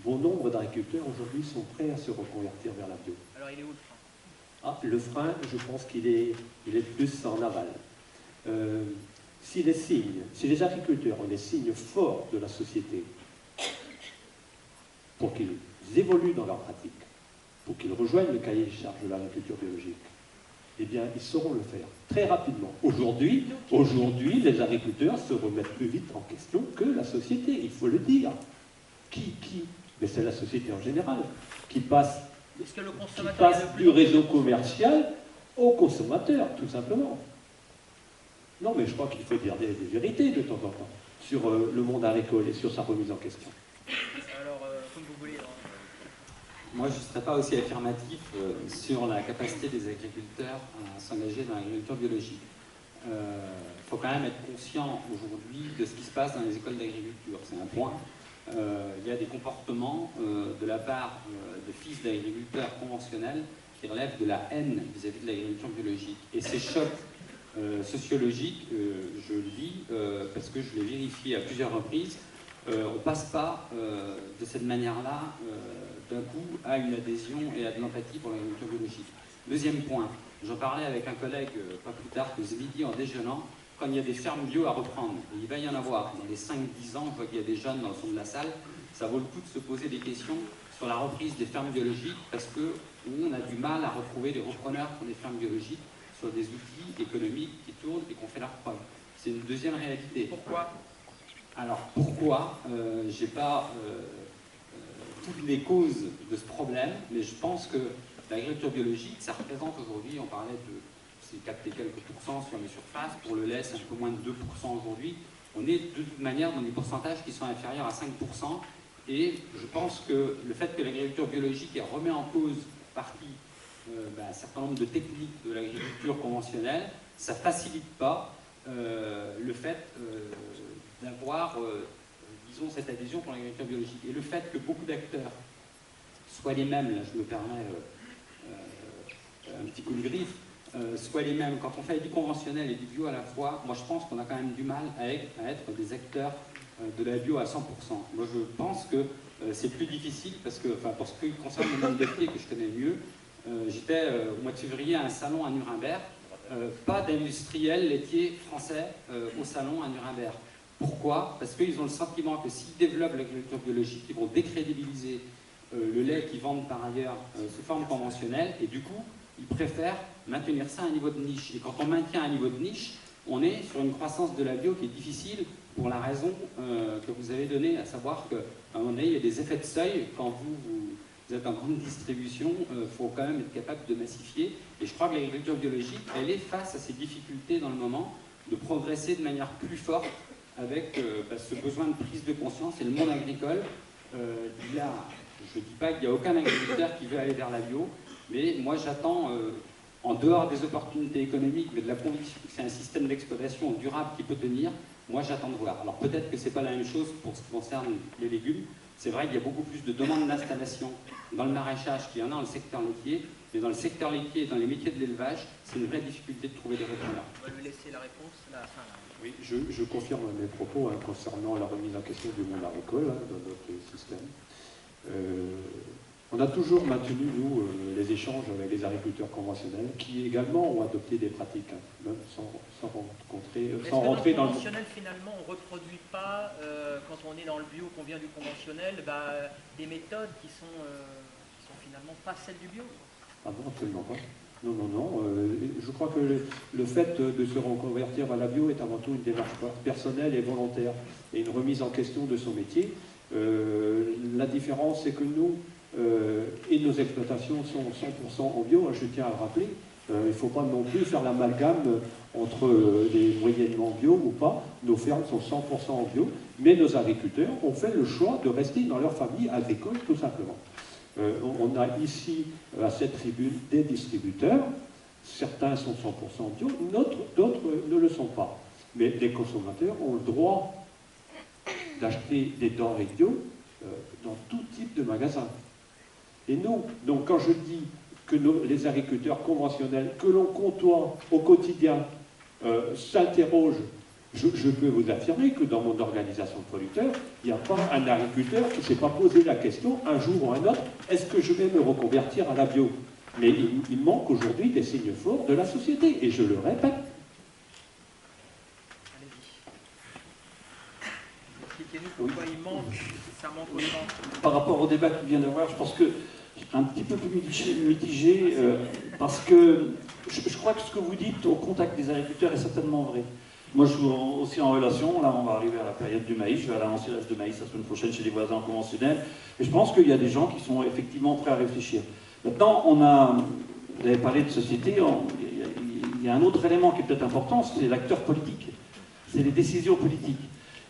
Bon nombre d'agriculteurs aujourd'hui sont prêts à se reconvertir vers la bio. alors il est où le frein? Le frein, je pense qu'il est plus en aval. Si les agriculteurs ont des signes forts de la société pour qu'ils évoluent dans leur pratique, pour qu'ils rejoignent le cahier des charges de l'agriculture biologique, eh bien, ils sauront le faire très rapidement. Aujourd'hui, les agriculteurs se remettent plus vite en question que la société, il faut le dire. Mais c'est la société en général, qui passe du réseau commercial au consommateur, tout simplement. Non, mais je crois qu'il faut dire des vérités de temps en temps sur le monde agricole et sur sa remise en question. Alors, comme vous voulez. Moi, je ne serais pas aussi affirmatif sur la capacité des agriculteurs à s'engager dans l'agriculture biologique. Il faut quand même être conscient aujourd'hui de ce qui se passe dans les écoles d'agriculture. C'est un point. Il y a des comportements de la part de fils d'agriculteurs conventionnels qui relèvent de la haine vis-à-vis de l'agriculture biologique. Et ces chocs sociologiques, je le dis parce que je l'ai vérifié à plusieurs reprises, on ne passe pas de cette manière-là d'un coup à une adhésion et à de l'empathie pour l'agriculture biologique. Deuxième point, j'en parlais avec un collègue pas plus tard que ce midi en déjeunant, quand il y a des fermes bio à reprendre, et il va y en avoir dans les 5-10 ans, je vois qu'il y a des jeunes dans le fond de la salle, ça vaut le coup de se poser des questions sur la reprise des fermes biologiques parce qu'on a du mal à retrouver des repreneurs pour les fermes biologiques sur des outils économiques qui tournent et qu'on fait leur preuve. C'est une deuxième réalité. Pourquoi? Alors pourquoi j'ai pas toutes les causes de ce problème, mais je pense que l'agriculture biologique, ça représente aujourd'hui, on parlait de c'est 4 et quelques pourcents sur les surfaces, pour le lait c'est un peu moins de 2% aujourd'hui, on est de toute manière dans des pourcentages qui sont inférieurs à 5%, et je pense que le fait que l'agriculture biologique remet en cause partie un certain nombre de techniques de l'agriculture conventionnelle, ça ne facilite pas le fait d'avoir, disons, cette adhésion pour l'agriculture biologique. Et le fait que beaucoup d'acteurs soient les mêmes, là je me permets un petit coup de griffe, soient les mêmes, quand on fait du conventionnel et du bio à la fois, moi je pense qu'on a quand même du mal à être des acteurs de la bio à 100%. Moi je pense que c'est plus difficile parce que, enfin pour ce qui concerne le monde laitier que je connais mieux, j'étais au mois de février à un salon à Nuremberg, pas d'industriels laitiers français au salon à Nuremberg. Pourquoi? Parce qu'ils ont le sentiment que s'ils développent l'agriculture biologique, ils vont décrédibiliser le lait qu'ils vendent par ailleurs sous forme conventionnelle, et du coup, ils préfèrent maintenir ça à un niveau de niche. Et quand on maintient un niveau de niche, on est sur une croissance de la bio qui est difficile pour la raison que vous avez donnée, à savoir qu'à un moment donné, il y a des effets de seuil. Quand vous êtes en grande distribution, il faut quand même être capable de massifier. Et je crois que l'agriculture biologique, elle est face à ces difficultés dans le moment de progresser de manière plus forte avec ce besoin de prise de conscience. Et le monde agricole, il a Je ne dis pas qu'il n'y a aucun agriculteur qui veut aller vers la bio, mais moi j'attends, en dehors des opportunités économiques, mais de la conviction que c'est un système d'exploitation durable qui peut tenir, moi j'attends de voir. Alors peut-être que ce n'est pas la même chose pour ce qui concerne les légumes. C'est vrai qu'il y a beaucoup plus de demandes d'installation dans le maraîchage qu'il y en a dans le secteur laitier, mais dans le secteur laitier et dans les métiers de l'élevage, c'est une vraie difficulté de trouver des répondants. On va lui laisser la réponse à la fin. Là. Oui, je confirme mes propos concernant la remise en question du monde agricole dans notre système. On a toujours maintenu, nous, les échanges avec les agriculteurs conventionnels qui également ont adopté des pratiques, même sans rentrer dans le... conventionnel, finalement, on ne reproduit pas, quand on est dans le bio, qu'on vient du conventionnel, des méthodes qui sont finalement pas celles du bio. Ah non, absolument pas. Non, non, non. Je crois que le fait de se reconvertir vers la bio est avant tout une démarche personnelle et volontaire et une remise en question de son métier. La différence, c'est que nous, et nos exploitations sont 100% en bio. Je tiens à le rappeler, il ne faut pas non plus faire l'amalgame entre les moyennement bio ou pas. Nos fermes sont 100% en bio, mais nos agriculteurs ont fait le choix de rester dans leur famille agricole, tout simplement. On a ici, à cette tribune, des distributeurs. Certains sont 100% bio, d'autres ne le sont pas. Mais les consommateurs ont le droit d'acheter des denrées bio dans tout type de magasin. Et nous, donc quand je dis que les agriculteurs conventionnels, que l'on côtoie au quotidien, s'interrogent, je peux vous affirmer que dans mon organisation de producteurs, il n'y a pas un agriculteur qui ne s'est pas posé la question, un jour ou un autre, est-ce que je vais me reconvertir à la bio? Mais il manque aujourd'hui des signes forts de la société, et je le répète. Expliquez-nous pourquoi il manque, ça manque autant. Par rapport au débat qu'il vient d'avoir, je pense que un petit peu plus mitigé, parce que je crois que ce que vous dites au contact des agriculteurs est certainement vrai. Moi, je suis aussi en relation, là on va arriver à la période du maïs, je vais aller lancer l'âge de maïs la semaine prochaine chez les voisins conventionnels, et je pense qu'il y a des gens qui sont effectivement prêts à réfléchir. Maintenant, vous avez parlé de société, il y a un autre élément qui est peut-être important, c'est l'acteur politique, c'est les décisions politiques.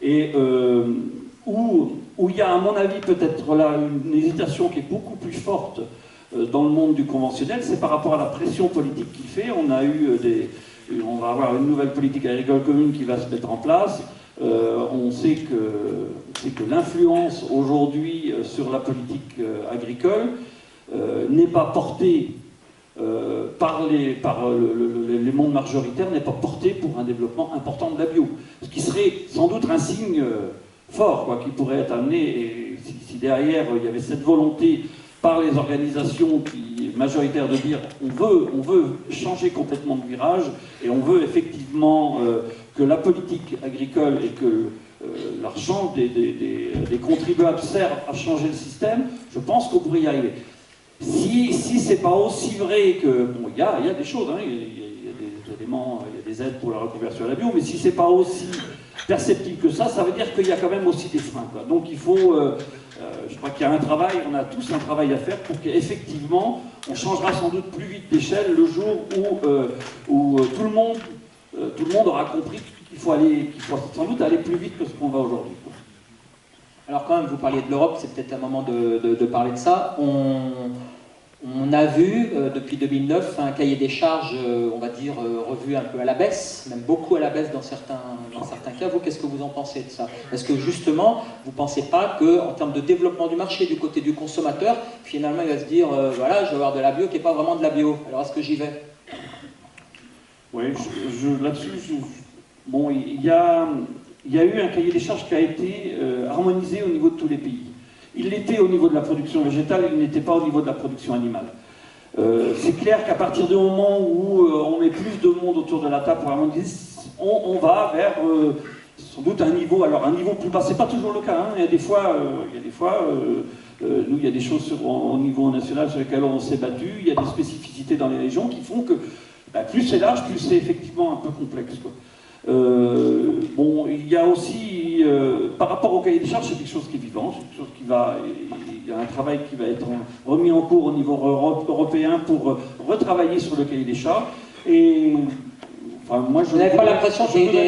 Et où il y a, à mon avis, peut-être là une hésitation qui est beaucoup plus forte dans le monde du conventionnel, c'est par rapport à la pression politique qu'il fait. On va avoir une nouvelle politique agricole commune qui va se mettre en place. On sait que l'influence aujourd'hui sur la politique agricole n'est pas portée par les mondes majoritaires, n'est pas portée pour un développement important de la bio. Ce qui serait sans doute un signe fort, quoi, qui pourrait être amené, et si derrière il y avait cette volonté par les organisations majoritaires de dire on veut changer complètement de virage et on veut effectivement que la politique agricole et que l'argent des contribuables serve à changer le système, je pense qu'on pourrait y arriver. Si c'est pas aussi vrai que... Bon, il y a des choses, hein, il y a des éléments, il y a des aides pour la reconversion à la bio, mais si c'est pas aussi perceptible que ça veut dire qu'il y a quand même aussi des freins, quoi. Donc il faut... je crois qu'il y a un travail, on a tous un travail à faire pour qu'effectivement, on changera sans doute plus vite d'échelle le jour où tout le monde aura compris qu'il faut sans doute aller plus vite que ce qu'on va aujourd'hui. Alors quand même, vous parliez de l'Europe, c'est peut-être un moment de parler de ça. On a vu, depuis 2009, un cahier des charges, on va dire, revu un peu à la baisse, même beaucoup à la baisse dans certains cas. Vous, qu'est-ce que vous en pensez de ça? Est-ce que justement, vous ne pensez pas qu'en termes de développement du marché, du côté du consommateur, finalement, il va se dire, voilà, je vais avoir de la bio qui n'est pas vraiment de la bio, alors est-ce que j'y vais? Oui, là-dessus, bon, il y a eu un cahier des charges qui a été harmonisé au niveau de tous les pays. Il l'était au niveau de la production végétale, il n'était pas au niveau de la production animale. C'est clair qu'à partir du moment où on met plus de monde autour de la table pour harmoniser, on va vers sans doute un niveau plus bas. C'est pas toujours le cas, hein. Il y a des fois, nous, il y a des choses au niveau national sur lesquelles on s'est battu, il y a des spécificités dans les régions qui font que plus c'est large, plus c'est effectivement un peu complexe, quoi. Bon, il y a aussi, par rapport au cahier des charges, c'est quelque chose qui est vivant, c'est quelque chose qui va, il y a un travail qui va être remis en cours au niveau européen pour retravailler sur le cahier des charges. Et enfin, moi, je ne voudrais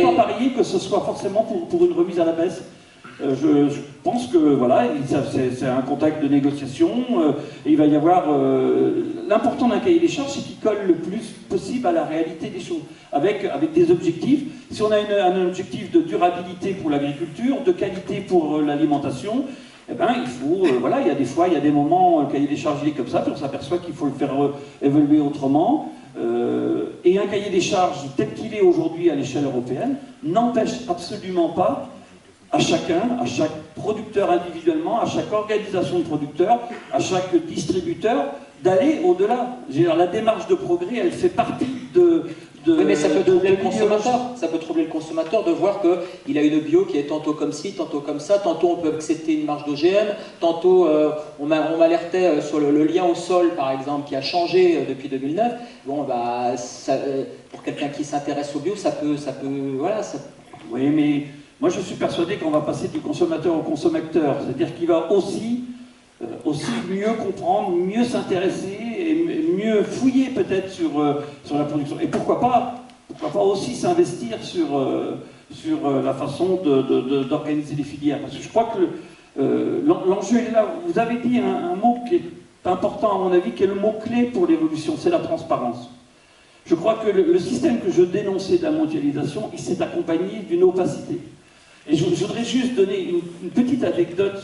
pas parier que ce soit forcément pour une remise à la baisse. Je pense que voilà, c'est un contact de négociation. Et il va y avoir. L'important d'un cahier des charges, c'est qu'il colle le plus possible à la réalité des choses, avec des objectifs. Si on a un objectif de durabilité pour l'agriculture, de qualité pour l'alimentation, eh ben, il faut, voilà, il y a des fois, il y a des moments, le cahier des charges il est comme ça, puis on s'aperçoit qu'il faut le faire évoluer autrement. Et un cahier des charges tel qu'il est aujourd'hui à l'échelle européenne n'empêche absolument pas à chacun, à chaque producteur individuellement, à chaque organisation de producteurs, à chaque distributeur, d'aller au-delà. La démarche de progrès, elle fait partie de... Oui, mais ça peut troubler le consommateur. Ça peut troubler le consommateur de voir qu'il a une bio qui est tantôt comme ci, tantôt comme ça, tantôt on peut accepter une marge d'OGM, tantôt on m'alertait sur le lien au sol, par exemple, qui a changé depuis 2009. Bon, bah, pour quelqu'un qui s'intéresse au bio, ça peut, voilà. Oui, mais moi je suis persuadé qu'on va passer du consommateur au consommateur, c'est-à-dire qu'il va aussi mieux comprendre, mieux s'intéresser et mieux fouiller peut-être sur la production. Et pourquoi pas aussi s'investir sur la façon d'organiser les filières. Parce que je crois que l'enjeu est là. Vous avez dit un mot qui est important à mon avis, qui est le mot-clé pour l'évolution, c'est la transparence. Je crois que le système que je dénonçais de la mondialisation, il s'est accompagné d'une opacité. Et je voudrais juste donner une petite anecdote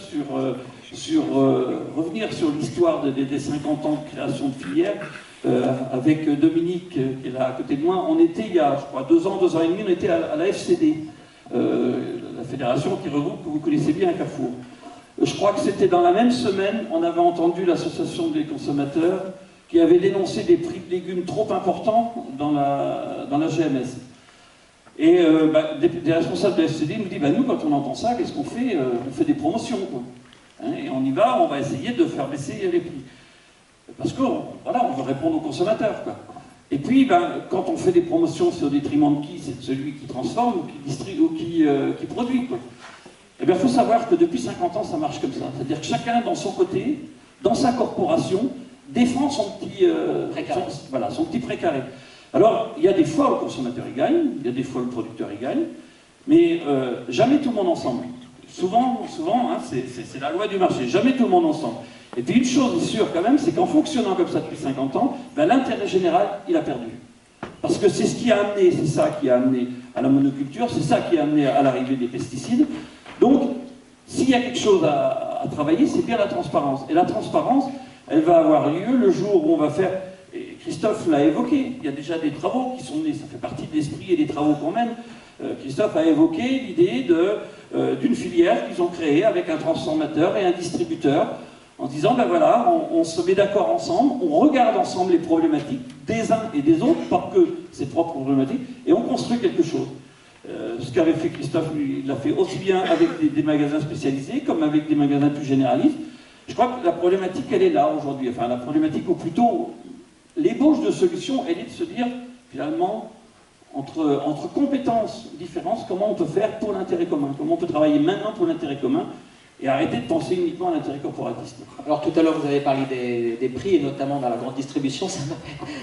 revenir sur l'histoire des 50 ans de création de filière. Avec Dominique, qui est là à côté de moi, on était il y a, je crois, 2 ans et demi, on était à la FCD, la fédération qui regroupe, que vous connaissez bien, à Carrefour. Je crois que c'était dans la même semaine, on avait entendu l'association des consommateurs qui avait dénoncé des prix de légumes trop importants dans la GMS. Et des responsables de la FCD nous disent, nous, quand on entend ça, qu'est-ce qu'on fait? On fait des promotions, quoi. Et on y va, on va essayer de faire baisser les prix. Parce que, voilà, on veut répondre aux consommateurs, quoi. Et puis, quand on fait des promotions, c'est au détriment de qui? C'est de celui qui transforme ou qui distribue ou qui produit, quoi. Eh bien, il faut savoir que depuis 50 ans, ça marche comme ça. C'est-à-dire que chacun, dans son côté, dans sa corporation, défend son petit précaré. Alors, il y a des fois où le consommateur y gagne, il y a des fois où le producteur y gagne, mais jamais tout le monde ensemble. Souvent c'est la loi du marché, jamais tout le monde ensemble. Et puis une chose est sûre quand même, c'est qu'en fonctionnant comme ça depuis 50 ans, l'intérêt général, il a perdu. Parce que c'est ce qui a amené, c'est ça qui a amené à la monoculture, c'est ça qui a amené à l'arrivée des pesticides. Donc, s'il y a quelque chose à travailler, c'est bien la transparence. Et la transparence, elle va avoir lieu le jour où on va faire... Et Christophe l'a évoqué, il y a déjà des travaux qui sont nés, ça fait partie de l'esprit et des travaux qu'on mène. Christophe a évoqué l'idée d'une filière qu'ils ont créée avec un transformateur et un distributeur, en disant, voilà, on se met d'accord ensemble, on regarde ensemble les problématiques des uns et des autres, pas que ses propres problématiques, et on construit quelque chose. Ce qu'avait fait Christophe, lui, il l'a fait aussi bien avec des magasins spécialisés, comme avec des magasins plus généralistes. Je crois que la problématique, elle est là aujourd'hui, enfin la problématique, ou plutôt l'ébauche de solutions, elle est de se dire, finalement, entre compétences différentes, comment on peut faire pour l'intérêt commun, comment on peut travailler maintenant pour l'intérêt commun, et arrêter de penser uniquement à l'intérêt corporatiste. Alors tout à l'heure vous avez parlé des prix, et notamment dans la grande distribution,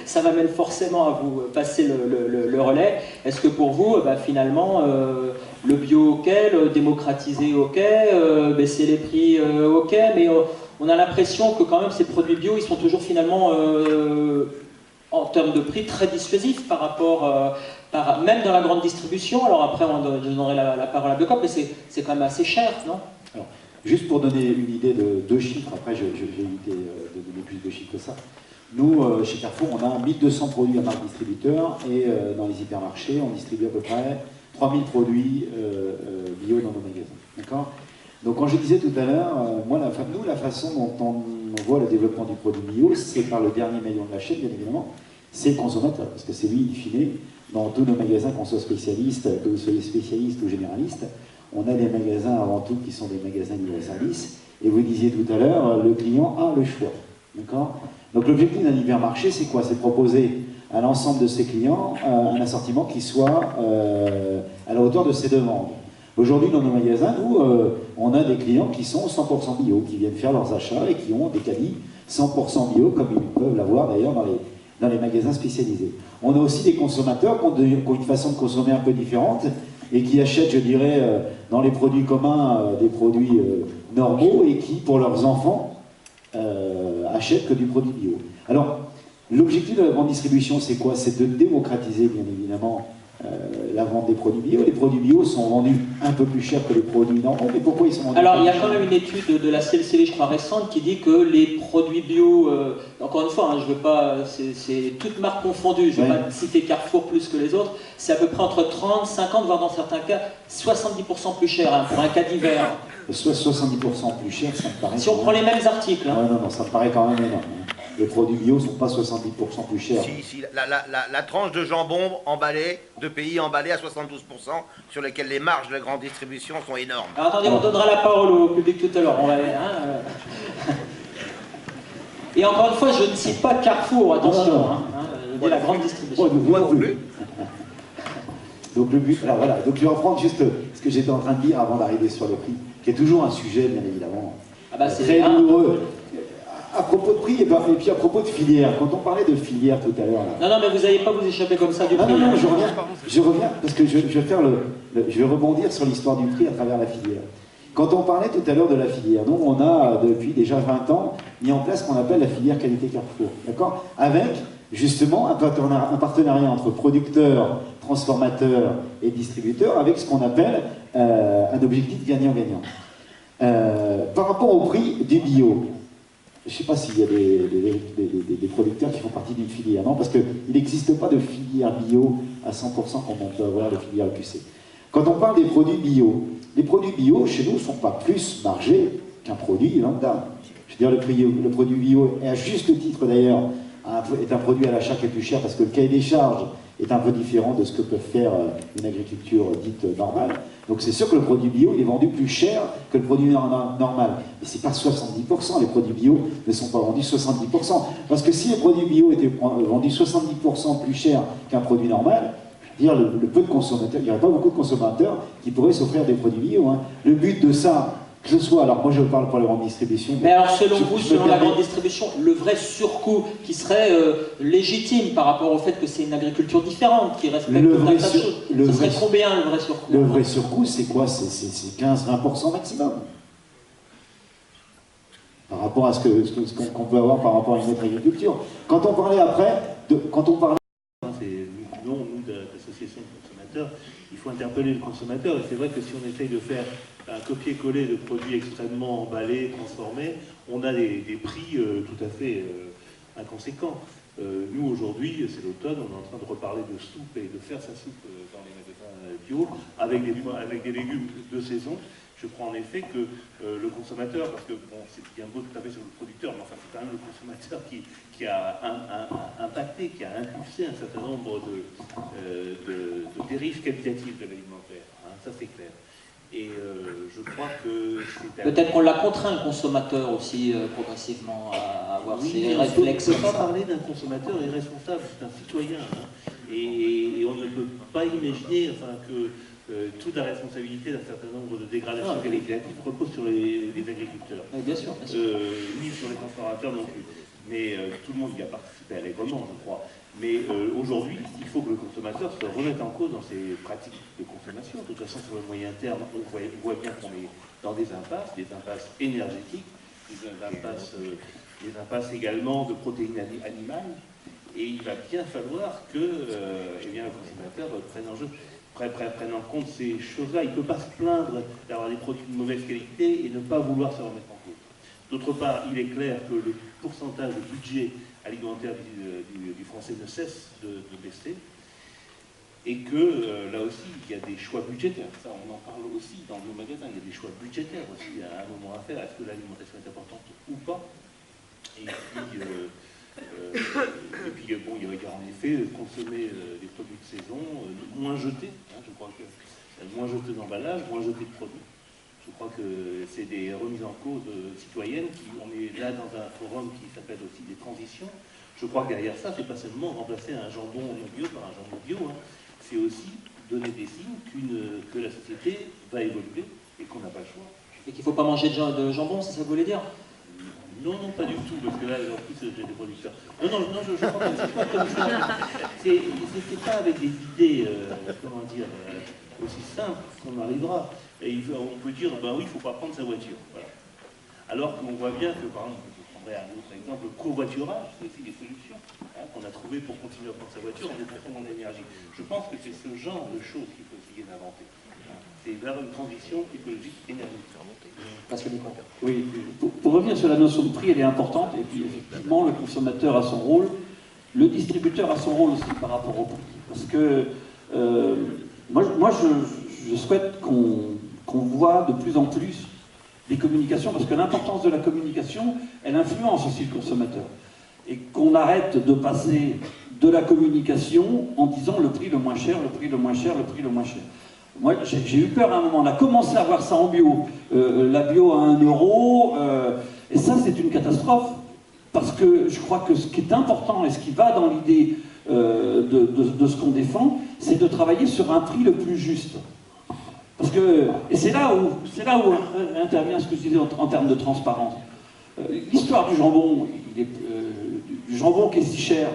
ça m'amène forcément à vous passer le relais. Est-ce que pour vous, finalement, le bio ok, le démocratiser ok, baisser les prix ok, mais on a l'impression que quand même ces produits bio, ils sont toujours finalement, en termes de prix, très dissuasifs par rapport... même dans la grande distribution, alors après je donnerai la parole à Biocop, mais c'est quand même assez cher, non? Alors, juste pour donner une idée de 2 chiffres, après je vais éviter de donner plus de chiffres que ça. Nous, chez Carrefour, on a 1200 produits à marque distributeur, et dans les hypermarchés, on distribue à peu près 3000 produits bio dans nos magasins. D'accord? Donc quand je disais tout à l'heure, nous, la façon dont on voit le développement du produit bio, c'est par le dernier maillon de la chaîne, bien évidemment, c'est le consommateur, parce que c'est lui, in fine, dans tous nos magasins, qu'on soit spécialiste, que vous soyez spécialiste ou généraliste, on a des magasins avant tout qui sont des magasins libre-service, et vous disiez tout à l'heure, le client a le choix. D'accord? Donc l'objectif d'un hypermarché, c'est quoi? C'est proposer à l'ensemble de ses clients un assortiment qui soit à la hauteur de ses demandes. Aujourd'hui, dans nos magasins, nous, on a des clients qui sont 100% bio, qui viennent faire leurs achats et qui ont des caddie 100% bio, comme ils peuvent l'avoir d'ailleurs dans les magasins spécialisés. On a aussi des consommateurs qui ont une façon de consommer un peu différente et qui achètent, je dirais, dans les produits communs, des produits normaux, et qui, pour leurs enfants, achètent que du produit bio. Alors, l'objectif de la grande distribution, c'est quoi? C'est de démocratiser, bien évidemment, la vente des produits bio. Les produits bio sont vendus un peu plus cher que les produits normaux, mais pourquoi ils sont vendus? Alors, il y a quand même une étude de la CLCV, je crois, récente, qui dit que les produits bio, encore une fois, hein, je veux pas, c'est toutes marques confondues, je ne vais pas citer Carrefour plus que les autres, c'est à peu près entre 30, 50, voire dans certains cas, 70% plus cher, hein, pour un cas divers. Soit 70% plus cher, ça me paraît... Si on prend les mêmes articles. Hein. Non, ça me paraît quand même énorme. Les produits bio ne sont pas 70% plus chers. Si, la tranche de jambon emballé, de pays emballé à 72%, sur lesquels les marges de la grande distribution sont énormes. Alors, attendez, on donnera la parole au public tout à l'heure. Et encore une fois, je ne cite pas Carrefour, attention. Je dis la grande distribution. Moi non plus. Donc le but, alors voilà, donc je vais reprendre juste ce que j'étais en train de dire avant d'arriver sur le prix, qui est toujours un sujet, bien évidemment, très douloureux. À propos de prix, et puis à propos de filière, quand on parlait de filière tout à l'heure... Non, mais vous n'allez pas vous échapper comme ça du prix. Non, je reviens, parce que je vais rebondir sur l'histoire du prix à travers la filière. Quand on parlait tout à l'heure de la filière, nous, on a, depuis déjà 20 ans, mis en place ce qu'on appelle la filière qualité Carrefour, d'accord? Avec, justement, un partenariat entre producteurs, transformateurs et distributeurs, avec ce qu'on appelle un objectif gagnant-gagnant. Par rapport au prix du bio, je ne sais pas s'il y a des producteurs qui font partie d'une filière, non, parce qu'il n'existe pas de filière bio à 100% comme on peut avoir de filière EQC. Quand on parle des produits bio, les produits bio, chez nous, ne sont pas plus margés qu'un produit lambda. Je veux dire, le produit bio, et à juste titre d'ailleurs, est un produit à l'achat qui est plus cher parce que le cahier des charges est un peu différent de ce que peut faire une agriculture dite normale. Donc c'est sûr que le produit bio il est vendu plus cher que le produit normal. Mais c'est pas 70%, les produits bio ne sont pas vendus 70%. Parce que si les produits bio étaient vendus 70% plus cher qu'un produit normal, je veux dire, le peu de consommateurs, il n'y aurait pas beaucoup de consommateurs qui pourraient s'offrir des produits bio. Hein. Le but de ça, que ce soit, alors moi je parle pour la grande distribution. Mais alors selon vous, selon la grande distribution, le vrai surcoût qui serait légitime par rapport au fait que c'est une agriculture différente, qui respecte tout un tas de choses, ce serait combien le vrai surcoût? Le vrai surcoût, c'est quoi? C'est 15-20% maximum. Par rapport à ce qu'on peut avoir par rapport à une autre agriculture. Quand on parlait après, nous, de l'association de consommateurs, il faut interpeller le consommateur. Et c'est vrai que si on essaye de faire un copier-coller de produits extrêmement emballés, transformés, on a des prix tout à fait inconséquents. Nous, aujourd'hui, c'est l'automne, on est en train de reparler de soupe et de faire sa soupe dans les magasins bio, avec des légumes de saison. Je crois en effet que le consommateur, parce que bon, c'est bien beau de taper sur le producteur, mais enfin c'est quand même le consommateur qui a impacté, qui a impulsé un certain nombre de dérives qualitatives de l'alimentaire. Hein, ça c'est clair. Et je crois que c'est... Peut-être qu'on l'a contraint, le consommateur aussi, progressivement, à avoir ses réflexes. On ne peut pas parler d'un consommateur irresponsable, c'est un citoyen. Hein, et on ne peut pas imaginer que toute la responsabilité d'un certain nombre de dégradations qualitatives repose sur les agriculteurs. Oui, bien sûr. Ni sur les transformateurs non plus. Mais tout le monde y a participé allègrement, je crois. Mais aujourd'hui, il faut que le consommateur se remette en cause dans ses pratiques de consommation. De toute façon, sur le moyen terme, on voit bien qu'on est dans des impasses énergétiques, des impasses également de protéines animales. Et il va bien falloir que le consommateur prenne en compte ces choses-là. Il ne peut pas se plaindre d'avoir des produits de mauvaise qualité et ne pas vouloir se remettre en cause. D'autre part, il est clair que le pourcentage de budget alimentaire du français ne cesse de baisser et que là aussi, il y a des choix budgétaires. Ça, on en parle aussi dans nos magasins. Il y a des choix budgétaires aussi à un moment à faire. Est-ce que l'alimentation est importante ou pas? Et puis, bon, il y a en effet consommer des produits de saison, moins jeter. Hein, je crois que moins jeter d'emballage, moins jeter de produits. Je crois que c'est des remises en cause citoyennes. On est là dans un forum qui s'appelle aussi des transitions. Je crois que derrière ça, c'est pas seulement remplacer un jambon non bio par un jambon bio. Hein. C'est aussi donner des signes que la société va évoluer et qu'on n'a pas le choix. Et qu'il ne faut pas manger de jambon, c'est ça que vous voulez dire? Non, pas du tout, parce que là, en plus, j'ai des producteurs. Non, je crois que c'est pas comme ça. C'est pas avec des idées, comment dire, aussi simple qu'on arrivera. Et on peut dire, ben oui, il ne faut pas prendre sa voiture. Voilà. Alors qu'on voit bien que, par exemple, je prendrais un autre exemple, le covoiturage, c'est aussi des solutions qu'on a trouvées pour continuer à prendre sa voiture en dépensant de l'énergie. Je pense que c'est ce genre de choses qu'il faut essayer d'inventer. C'est vers une transition écologique énergétique. Parce que oui, pour revenir sur la notion de prix, elle est importante, et puis effectivement, le consommateur a son rôle, le distributeur a son rôle aussi par rapport au prix. Parce que moi je souhaite qu'on voit de plus en plus des communications, parce que l'importance de la communication, elle influence aussi le consommateur. Et qu'on arrête de passer de la communication en disant le prix le moins cher, le prix le moins cher, le prix le moins cher. Moi, j'ai eu peur à un moment, on a commencé à voir ça en bio, la bio à 1 euro, et ça c'est une catastrophe, parce que je crois que ce qui est important et ce qui va dans l'idée de ce qu'on défend, c'est de travailler sur un prix le plus juste. Parce que, et c'est là où intervient ce que je disais en termes de transparence. L'histoire du jambon, du jambon qui est si cher,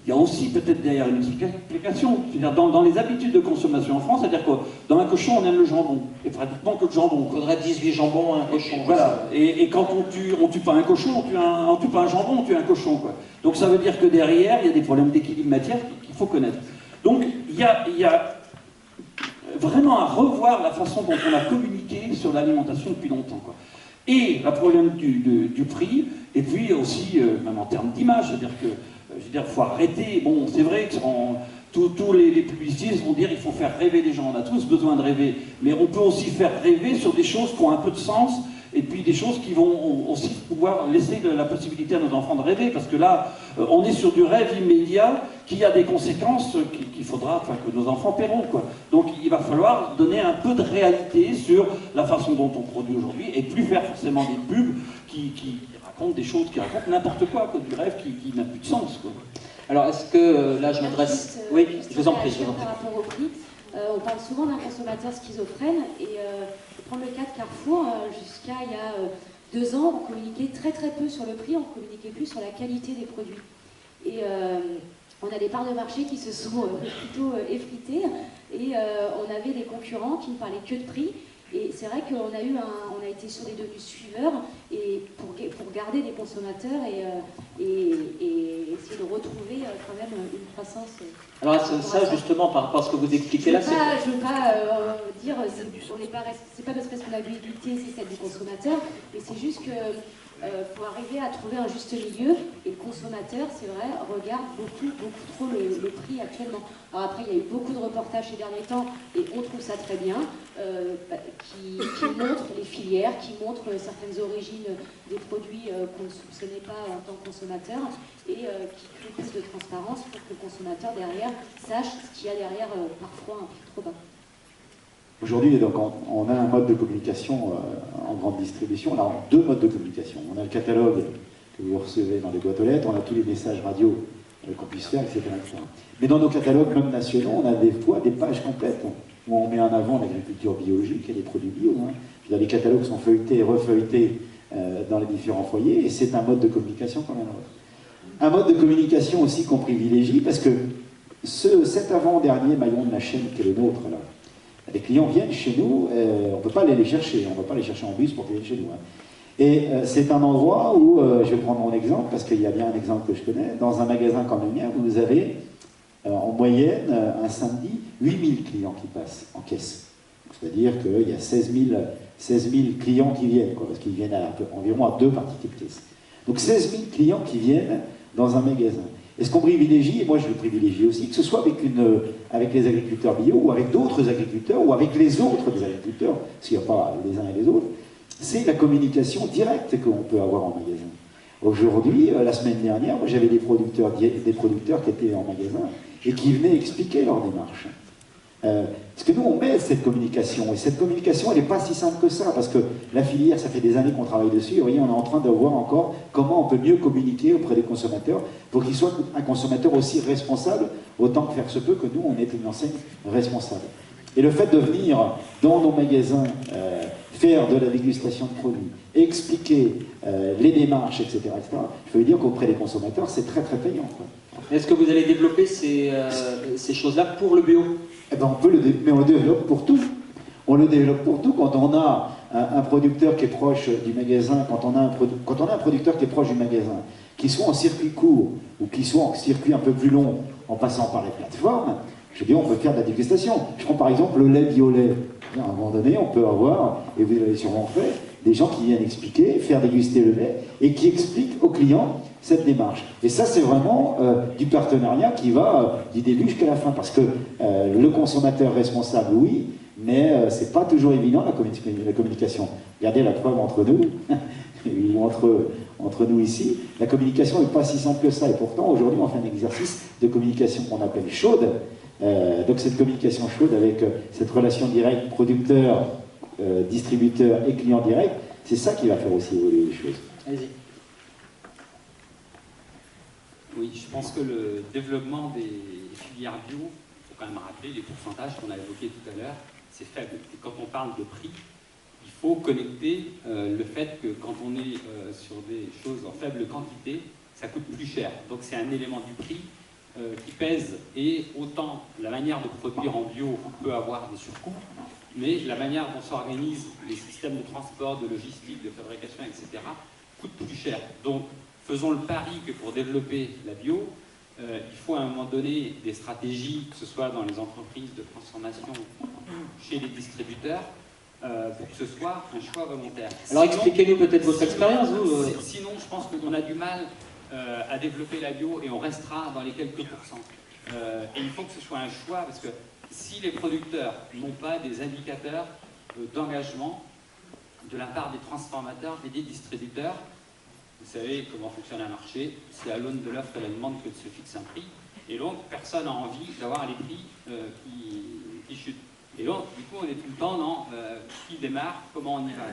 il y a aussi peut-être derrière une explication. C'est-à-dire dans les habitudes de consommation en France, c'est-à-dire que dans un cochon, on aime le jambon, et pratiquement que le jambon. Il faudrait 18 jambons à un cochon. Voilà, et quand on tue pas un cochon, on tue pas un jambon, on tue un cochon, quoi. Donc ça veut dire que derrière, il y a des problèmes d'équilibre matière qu'il faut connaître. Donc il y a vraiment à revoir la façon dont on a communiqué sur l'alimentation depuis longtemps, quoi. Et le problème du prix, et puis aussi, même en termes d'image, c'est-à-dire que il faut arrêter. Bon, c'est vrai que tous les publicistes vont dire qu'il faut faire rêver les gens. On a tous besoin de rêver. Mais on peut aussi faire rêver sur des choses qui ont un peu de sens, et puis des choses qui vont aussi pouvoir laisser la possibilité à nos enfants de rêver. Parce que là, on est sur du rêve immédiat qui a des conséquences que nos enfants paieront, quoi. Donc il va falloir donner un peu de réalité sur la façon dont on produit aujourd'hui, et plus faire forcément des pubs qui racontent des choses, qui racontent n'importe quoi, du rêve qui n'a plus de sens, quoi. Alors, est-ce que, là, je m'adresse... Oui, je vous en prie. Par rapport au prix, on parle souvent d'un consommateur schizophrène, et je prends le cas de Carrefour, jusqu'à il y a 2 ans, on communiquait très très peu sur le prix, on communiquait plus sur la qualité des produits. Et on a des parts de marché qui se sont plutôt effritées, et on avait des concurrents qui ne parlaient que de prix. Et c'est vrai qu'on a été sur des devenus suiveurs, et pour garder des consommateurs et essayer de retrouver quand même une croissance. Alors ça justement, par rapport à ce que vous expliquez là, je ne veux pas dire, c'est pas notre responsabilité, c'est celle du consommateur, mais c'est juste que faut arriver à trouver un juste milieu, et le consommateur, c'est vrai, regarde beaucoup trop le prix actuellement. Alors après, il y a eu beaucoup de reportages ces derniers temps, et on trouve ça très bien, qui montrent les filières, qui montrent certaines origines des produits qu'on ne soupçonnait pas en tant que consommateur, et qui créent plus de transparence pour que le consommateur derrière sache ce qu'il y a derrière parfois un prix trop bas. Aujourd'hui, donc, on a un mode de communication en grande distribution. On a 2 modes de communication. On a le catalogue que vous recevez dans les boîtes aux lettres, on a tous les messages radio qu'on puisse faire, etc., etc. Mais dans nos catalogues, même nationaux, on a des fois des pages complètes où on met en avant l'agriculture biologique et les produits bio. Les catalogues sont feuilletés et refeuilletés dans les différents foyers, et c'est un mode de communication quand même. Un mode de communication aussi qu'on privilégie, parce que cet avant-dernier maillon de la chaîne qui est le nôtre, là, les clients viennent chez nous, on ne peut pas aller les chercher, on ne va pas les chercher en bus pour qu'ils viennent chez nous. Et c'est un endroit où, je vais prendre mon exemple, parce qu'il y a bien un exemple que je connais, dans un magasin comme le mien, vous avez en moyenne, un samedi, 8000 clients qui passent en caisse. C'est-à-dire qu'il y a 16 000 clients qui viennent, quoi, parce qu'ils viennent environ à 2 parties de caisse. Donc 16 000 clients qui viennent dans un magasin. Et ce qu'on privilégie, et moi je le privilégie aussi, que ce soit avec les agriculteurs bio, ou avec d'autres agriculteurs, ou avec les autres des agriculteurs, parce qu'il n'y a pas les uns et les autres, c'est la communication directe qu'on peut avoir en magasin. Aujourd'hui, la semaine dernière, moi j'avais des producteurs qui étaient en magasin et qui venaient expliquer leur démarche. Parce que nous, on met cette communication, et cette communication, elle n'est pas si simple que ça, parce que la filière, ça fait des années qu'on travaille dessus, et vous voyez, on est en train de voir encore comment on peut mieux communiquer auprès des consommateurs, pour qu'ils soient un consommateur aussi responsable, autant que faire se peut que nous, on est une enseigne responsable. Et le fait de venir dans nos magasins faire de la dégustation de produits, expliquer les démarches, etc., je peux vous dire qu'auprès des consommateurs, c'est très très payant, quoi. Est-ce que vous allez développer ces choses-là pour le bio? Eh ben, mais on le développe pour tout. On le développe pour tout. Quand on a un producteur qui est proche du magasin, quand on a un producteur qui est proche du magasin, qui soit en circuit court ou qui soit en circuit un peu plus long, en passant par les plateformes, je veux dire, on peut faire de la dégustation. Je prends par exemple le lait Biolay. À un moment donné, on peut avoir, et vous l'avez sûrement fait, des gens qui viennent expliquer, faire déguster le lait, et qui expliquent aux clients cette démarche. Et ça, c'est vraiment du partenariat qui va du début jusqu'à la fin, parce que le consommateur responsable, oui, mais c'est pas toujours évident la communication. Regardez la preuve entre nous, ou entre nous ici, la communication n'est pas si simple que ça, et pourtant aujourd'hui on fait un exercice de communication qu'on appelle chaude. Donc cette communication chaude avec cette relation directe producteur, distributeur et client direct, c'est ça qui va faire aussi évoluer les choses. Allez-y. Oui, je pense que le développement des filières bio, il faut quand même rappeler les pourcentages qu'on a évoqués tout à l'heure, c'est faible. Et quand on parle de prix, il faut connecter le fait que quand on est sur des choses en faible quantité, ça coûte plus cher. Donc c'est un élément du prix qui pèse, et autant la manière de produire en bio peut avoir des surcoûts, mais la manière dont s'organisent les systèmes de transport, de logistique, de fabrication, etc., coûte plus cher. Donc faisons le pari que pour développer la bio, il faut à un moment donné des stratégies, que ce soit dans les entreprises de transformation, chez les distributeurs, pour que ce soit un choix volontaire. Alors expliquez-nous peut-être votre expérience, vous. Sinon, je pense qu'on a du mal à développer la bio, et on restera dans les quelques pourcents. Et il faut que ce soit un choix, parce que si les producteurs n'ont pas des indicateurs d'engagement de la part des transformateurs et des distributeurs, vous savez comment fonctionne un marché, c'est à l'aune de l'offre et de la demande que se fixe un prix, et donc personne n'a envie d'avoir les prix qui chutent. Et donc, du coup, on est tout le temps dans qui démarre, comment on y va.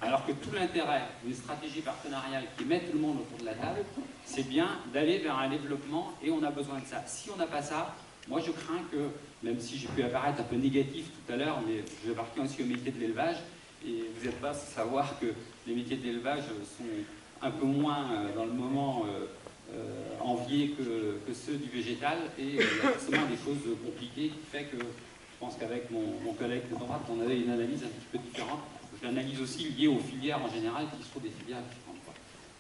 Alors que tout l'intérêt d'une stratégie partenariale qui met tout le monde autour de la table, c'est bien d'aller vers un développement, et on a besoin de ça. Si on n'a pas ça, moi je crains que, même si j'ai pu apparaître un peu négatif tout à l'heure, mais je appartiens aussi au métier de l'élevage, et vous n'êtes pas sans savoir que les métiers de l'élevage sont un peu moins dans le moment enviés que ceux du végétal, et il y a forcément des choses compliquées qui fait que je pense qu'avec mon collègue de droite, on avait une analyse un petit peu différente. L'analyse aussi liée aux filières en général, qui sont des filières différentes.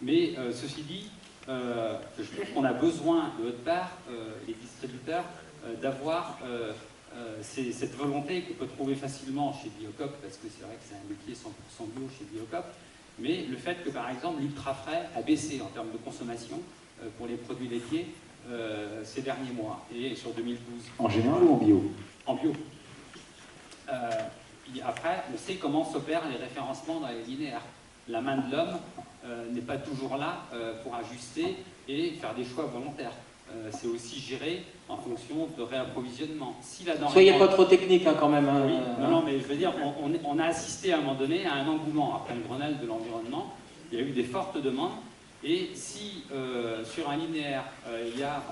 Mais ceci dit, je trouve qu'on a besoin, de votre part, les distributeurs, d'avoir cette volonté qu'on peut trouver facilement chez Biocop, parce que c'est vrai que c'est un métier 100% bio chez Biocop, mais le fait que, par exemple, l'ultra frais a baissé en termes de consommation pour les produits laitiers ces derniers mois, et sur 2012. En général ou en bio? En bio. Après, on sait comment s'opèrent les référencements dans les linéaires. La main de l'homme n'est pas toujours là pour ajuster et faire des choix volontaires. C'est aussi géré en fonction de réapprovisionnement. Si la denrée... Soyez pas trop technique hein, quand même. Hein, oui, non, mais je veux dire, on a assisté à un moment donné à un engouement. Après le Grenelle de l'environnement, il y a eu des fortes demandes. Et si sur un linéaire, il y a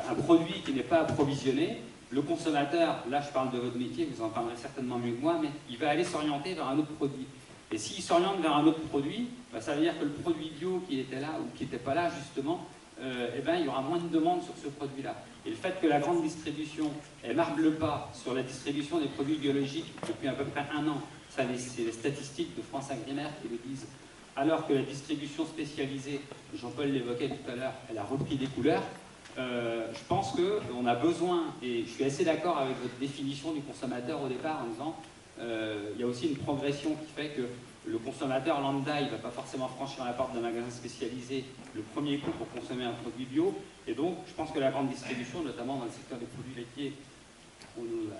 un produit qui n'est pas approvisionné, le consommateur, là je parle de votre métier, vous en parlerez certainement mieux que moi, mais il va aller s'orienter vers un autre produit. Et s'il s'oriente vers un autre produit, bah, ça veut dire que le produit bio qui était là ou qui n'était pas là justement, eh ben, il y aura moins de demandes sur ce produit-là. Et le fait que la grande distribution elle marque le pas sur la distribution des produits biologiques depuis à peu près 1 an, ça c'est les statistiques de France Agrimaire qui le disent, alors que la distribution spécialisée, Jean-Paul l'évoquait tout à l'heure, elle a repris des couleurs. Je pense qu'on a besoin, et je suis assez d'accord avec votre définition du consommateur au départ en disant il y a aussi une progression qui fait que le consommateur lambda, il ne va pas forcément franchir la porte d'un magasin spécialisé le premier coup pour consommer un produit bio, et donc je pense que la grande distribution, notamment dans le secteur des produits laitiers,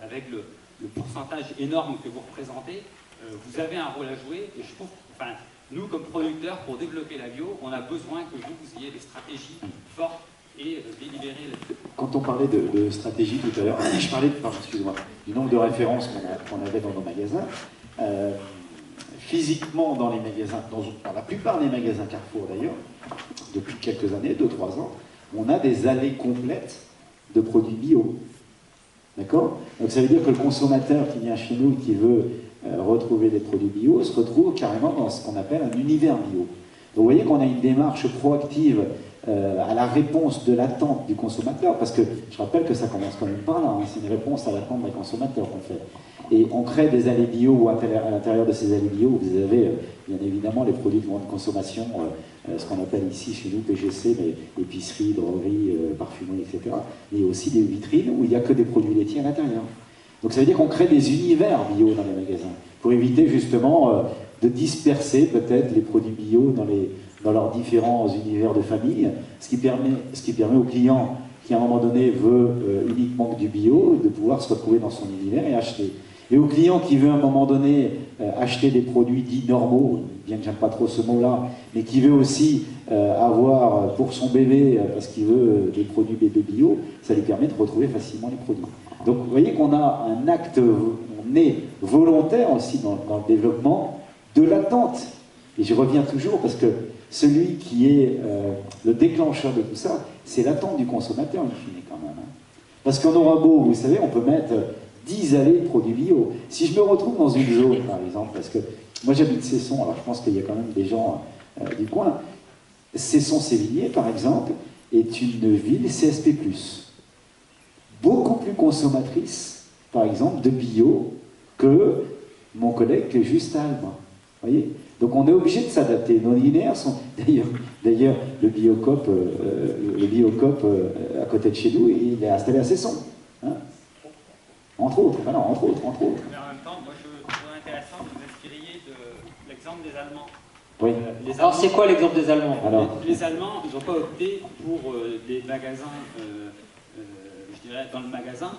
avec le pourcentage énorme que vous représentez, vous avez un rôle à jouer, et je trouve, enfin, nous comme producteurs, pour développer la bio, on a besoin que vous ayez des stratégies fortes et délibérées là-dessus. Quand on parlait de stratégie tout à l'heure, je parlais du nombre de références qu'on avait dans nos magasins. Physiquement, dans les magasins, dans la plupart des magasins Carrefour d'ailleurs, depuis quelques années, 2-3 ans, on a des allées complètes de produits bio. D'accord? Donc ça veut dire que le consommateur qui vient chez nous et qui veut retrouver des produits bio se retrouve carrément dans ce qu'on appelle un univers bio. Donc vous voyez qu'on a une démarche proactive à la réponse de l'attente du consommateur, parce que je rappelle que ça commence quand même par là, hein, c'est une réponse à l'attente des consommateurs qu'on fait. Et on crée des allées bio où à l'intérieur de ces allées bio, vous avez bien évidemment les produits de grande consommation, ce qu'on appelle ici chez nous PGC, mais épicerie, droguerie, parfumerie, etc. Et aussi des vitrines où il n'y a que des produits laitiers à l'intérieur. Donc ça veut dire qu'on crée des univers bio dans les magasins, pour éviter justement de disperser peut-être les produits bio dans leurs différents univers de famille, ce qui permet au client qui à un moment donné veut uniquement du bio, de pouvoir se retrouver dans son univers et acheter. Et au client qui veut à un moment donné acheter des produits dits normaux, bien que j'aime pas trop ce mot-là, mais qui veut aussi avoir pour son bébé, parce qu'il veut des produits bébé bio, ça lui permet de retrouver facilement les produits. Donc vous voyez qu'on a un acte, on est volontaire aussi dans le développement de l'attente. Et je reviens toujours parce que celui qui est le déclencheur de tout ça, c'est l'attente du consommateur, in fine, quand même. Hein. Parce qu'on aura beau, vous savez, on peut mettre 10 allées de produits bio. Si je me retrouve dans une zone, par exemple, parce que moi j'habite Cesson, alors je pense qu'il y a quand même des gens du coin. Cesson-Sévigné, par exemple, est une ville CSP+. Beaucoup plus consommatrice, par exemple, de bio que mon collègue qui est juste à Alma. Voyez, donc on est obligé de s'adapter. Nos linéaires sont... D'ailleurs, le Biocop à côté de chez nous, il est installé à Cesson. Hein, entre autres. Mais en même temps, moi je trouve intéressant que vous inspiriez de l'exemple des Allemands. Oui. Alors c'est quoi l'exemple des Allemands? Les Allemands, ils n'ont pas opté pour des magasins, je dirais, dans le magasin.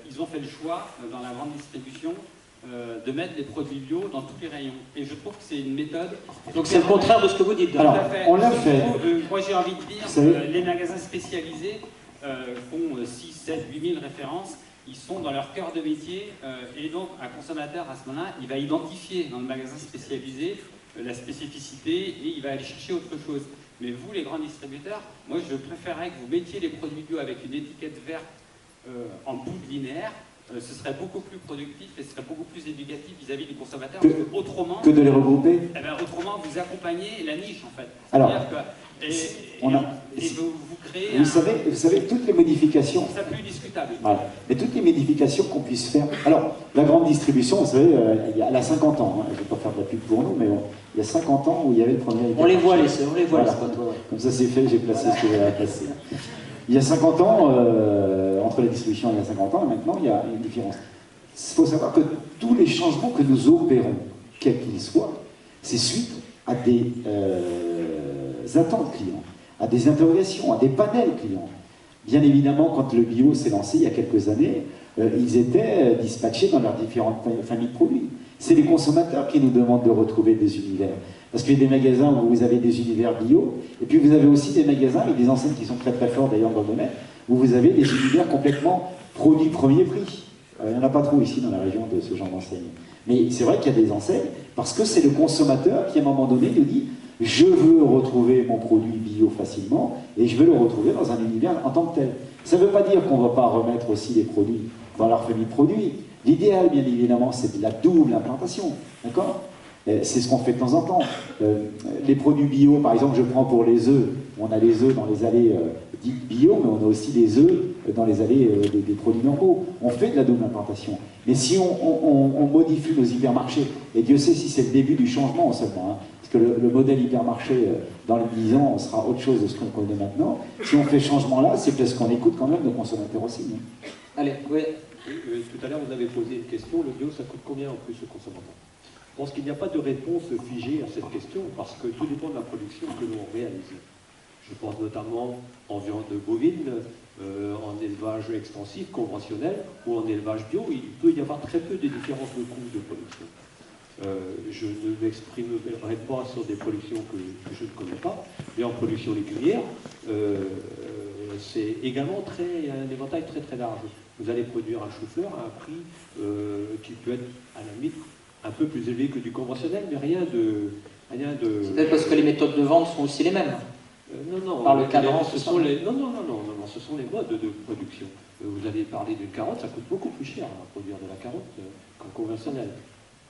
Ils ont fait le choix, dans la grande distribution, de mettre des produits bio dans tous les rayons. Et je trouve que c'est une méthode... Donc c'est le contraire de ce que vous dites. Alors, on l'a fait. Moi j'ai envie de dire, les magasins spécialisés font 6, 7, 8 000 références. Ils sont dans leur cœur de métier. Et donc un consommateur, à ce moment-là, il va identifier dans le magasin spécialisé la spécificité et il va aller chercher autre chose. Mais vous, les grands distributeurs, moi je préférerais que vous mettiez les produits bio avec une étiquette verte en bout de linéaire. Ce serait beaucoup plus productif et ce serait beaucoup plus éducatif vis-à-vis du consommateur. Que de les regrouper. Eh bien, autrement, vous accompagnez la niche, en fait. Alors, vous créez vous savez, toutes les modifications... C'est plus discutable. Voilà. Mais toutes les modifications qu'on puisse faire... Alors, la grande distribution, vous savez, elle a 50 ans. Hein, je ne vais pas faire de la pub pour nous, mais il y a 50 ans où il y avait le premier... On les voit, les voilà. Comme ça, c'est fait, j'ai placé ce que j'avais à placer. Il y a 50 ans, entre la distribution il y a 50 ans et maintenant, il y a une différence. Il faut savoir que tous les changements que nous opérons, quels qu'ils soient, c'est suite à des attentes clients, à des interrogations, à des panels clients. Bien évidemment, quand le bio s'est lancé il y a quelques années, ils étaient dispatchés dans leurs différentes familles de produits. C'est les consommateurs qui nous demandent de retrouver des univers. Parce qu'il y a des magasins où vous avez des univers bio, et puis vous avez aussi des magasins avec des enseignes qui sont très très forts d'ailleurs dans le domaine, où vous avez des univers complètement produits premier prix. Il n'y en a pas trop ici dans la région de ce genre d'enseigne. Mais c'est vrai qu'il y a des enseignes, parce que c'est le consommateur qui à un moment donné nous dit « je veux retrouver mon produit bio facilement, et je veux le retrouver dans un univers en tant que tel ». Ça ne veut pas dire qu'on ne va pas remettre aussi les produits dans leur famille de produits. L'idéal, bien évidemment, c'est de la double implantation. D'accord ? C'est ce qu'on fait de temps en temps. Les produits bio, par exemple, je prends pour les œufs. On a les œufs dans les allées dites bio, mais on a aussi les œufs dans les allées des produits normaux. On fait de la double implantation. Mais si on modifie nos hypermarchés, et Dieu sait si c'est le début du changement seulement, hein, parce que le modèle hypermarché, dans les 10 ans, sera autre chose de ce qu'on connaît maintenant. Si on fait ce changement-là, c'est parce qu'on écoute quand même nos consommateurs aussi. Hein. Allez, oui. Tout à l'heure, vous avez posé une question. Le bio, ça coûte combien en plus au consommateur? Je pense qu'il n'y a pas de réponse figée à cette question parce que tout dépend de la production que l'on réalise. Je pense notamment en viande bovine, en élevage extensif, conventionnel ou en élevage bio. Il peut y avoir très peu de différences de coûts de production. Je ne m'exprimerai pas sur des productions que je ne connais pas, mais en production légumière, c'est également un éventail très très large. Vous allez produire un chou-fleur à un prix qui peut être à la limite un peu plus élevé que du conventionnel, mais rien de... C'est peut-être parce que les méthodes de vente sont aussi les mêmes. Non, Par le cadran, ce sont les... Non, ce sont les modes de production. Vous avez parlé d'une carotte, ça coûte beaucoup plus cher à produire de la carotte qu'en conventionnel.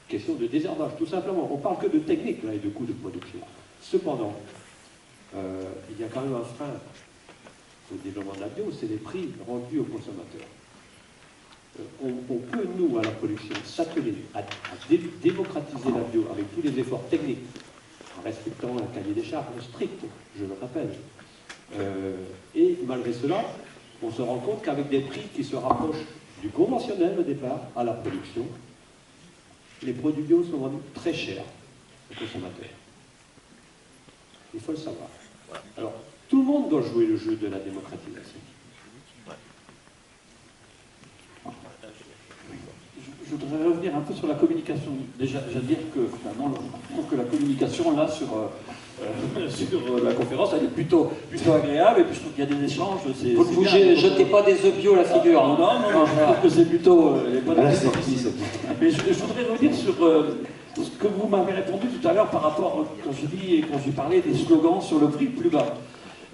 Question de désherbage, tout simplement. On parle que de technique là, et de coûts de production. Cependant, il y a quand même un frein au développement de la bio, c'est les prix rendus aux consommateurs. On peut, nous, à la production, s'atteler à démocratiser la bio avec tous les efforts techniques, en respectant un cahier des charges strict, je le rappelle. Et malgré cela, on se rend compte qu'avec des prix qui se rapprochent du conventionnel au départ, à la production, les produits bio sont vendus très chers aux consommateurs. Il faut le savoir. Alors, tout le monde doit jouer le jeu de la démocratisation. Je voudrais revenir un peu sur la communication. Déjà, j'allais dire que finalement, je trouve que la communication là sur la conférence, elle est plutôt agréable, et puis je trouve qu'il y a des échanges. Vous ne vous jetez pas des œufs bio à la figure. Non, je trouve que c'est plutôt les bonnes c'est Mais je voudrais revenir sur ce que vous m'avez répondu tout à l'heure par rapport, quand j'ai parlé des slogans sur le prix plus bas.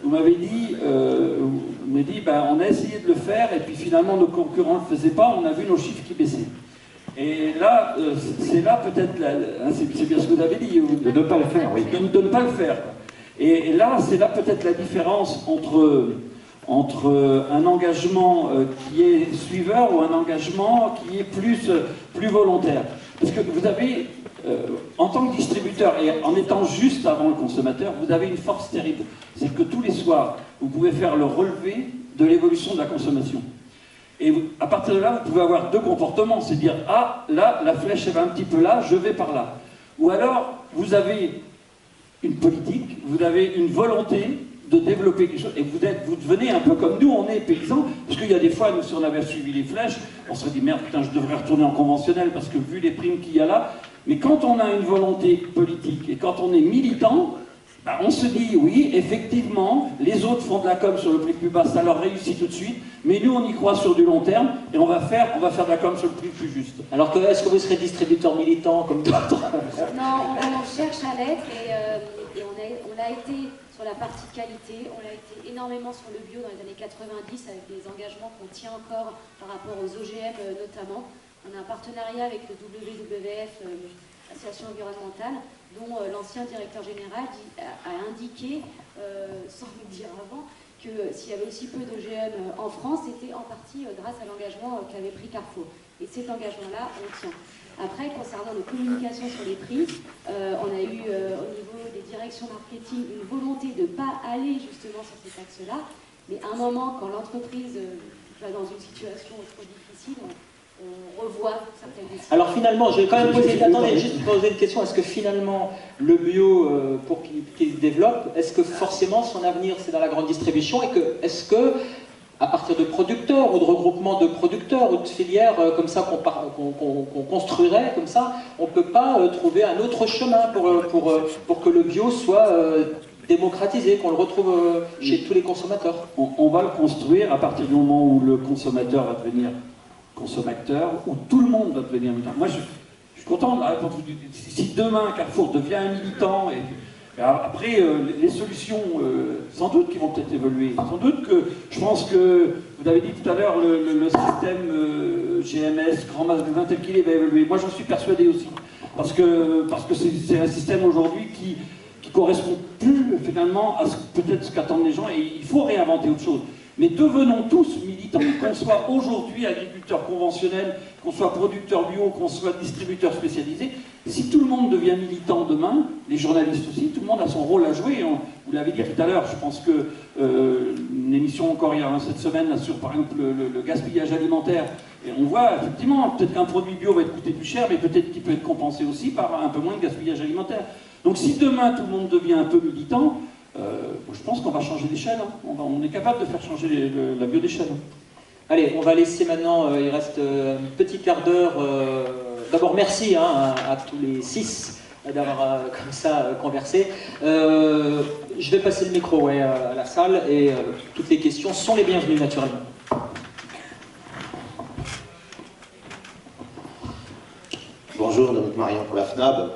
Vous m'avez dit, on a essayé de le faire, et puis finalement nos concurrents ne le faisaient pas, on a vu nos chiffres qui baissaient. Et là, c'est là peut-être, c'est bien ce que vous avez dit, de ne pas le faire, oui. De ne pas le faire. Et là, c'est là peut-être la différence entre un engagement qui est suiveur ou un engagement qui est plus volontaire. Parce que vous avez, en tant que distributeur, et en étant juste avant le consommateur, vous avez une force terrible. C'est que tous les soirs, vous pouvez faire le relevé de l'évolution de la consommation. Et à partir de là, vous pouvez avoir deux comportements, c'est dire, ah, là, la flèche elle va un petit peu là, je vais par là. Ou alors, vous avez une politique, vous avez une volonté de développer quelque chose, et vous devenez un peu comme nous, on est paysans, parce qu'il y a des fois, nous, si on avait suivi les flèches, on se dit, merde, putain, je devrais retourner en conventionnel, parce que vu les primes qu'il y a là, mais quand on a une volonté politique, et quand on est militant, on se dit, oui, effectivement, les autres font de la com sur le prix plus bas, ça leur réussit tout de suite, mais nous, on y croit sur du long terme, et on va faire de la com sur le prix plus juste. Alors, est-ce que vous serez distributeur militant comme d'autres? Non, on cherche à l'être, et on l'a été sur la partie qualité, on l'a été énormément sur le bio dans les années 90, avec des engagements qu'on tient encore par rapport aux OGM notamment. On a un partenariat avec le WWF, l'association environnementale, dont l'ancien directeur général a indiqué, sans le dire avant, que s'il y avait aussi peu d'OGM en France, c'était en partie grâce à l'engagement qu'avait pris Carrefour. Et cet engagement-là, on le tient. Après, concernant nos communications sur les prix, on a eu au niveau des directions marketing une volonté de ne pas aller justement sur cet axe-là, mais à un moment, quand l'entreprise va dans une situation trop difficile, on revoit certaines décisions. Alors finalement, je vais quand même poser une question. Est-ce que finalement, le bio, pour qu'il se développe, est-ce que forcément son avenir c'est dans la grande distribution, et est-ce que, à partir de producteurs ou de regroupements de producteurs ou de filières comme ça qu'on construirait comme ça, on ne peut pas trouver un autre chemin pour que le bio soit démocratisé, qu'on le retrouve chez tous les consommateurs? On va le construire à partir du moment où le consommateur va devenir consommateur, où tout le monde va devenir militant. Moi, je suis content de la réponse. Si demain Carrefour devient un militant, et après les solutions, sans doute qui vont peut-être évoluer. Sans doute que, je pense que, vous avez dit tout à l'heure, le système GMS, grand masse de vin tel qu'il est, va évoluer. Moi, j'en suis persuadé aussi. Parce que c'est un système aujourd'hui qui correspond plus finalement à peut-être ce qu'attendent les gens, et il faut réinventer autre chose. Mais devenons tous militants, qu'on soit aujourd'hui agriculteur conventionnel, qu'on soit producteur bio, qu'on soit distributeur spécialisé. Si tout le monde devient militant demain, les journalistes aussi, tout le monde a son rôle à jouer. Vous l'avez dit tout à l'heure, je pense que une émission encore il y a cette semaine là, sur par exemple le gaspillage alimentaire, et on voit effectivement peut-être qu'un produit bio va être coûté plus cher, mais peut-être qu'il peut être compensé aussi par un peu moins de gaspillage alimentaire. Donc si demain tout le monde devient un peu militant, je pense qu'on va changer d'échelle. Hein. On est capable de faire changer la bio d'échelle. Allez, on va laisser maintenant, il reste un petit quart d'heure. D'abord, merci à tous les 6 d'avoir comme ça conversé. Je vais passer le micro à la salle, et toutes les questions sont les bienvenues naturellement. Bonjour, Dominique Marion pour la FNAB.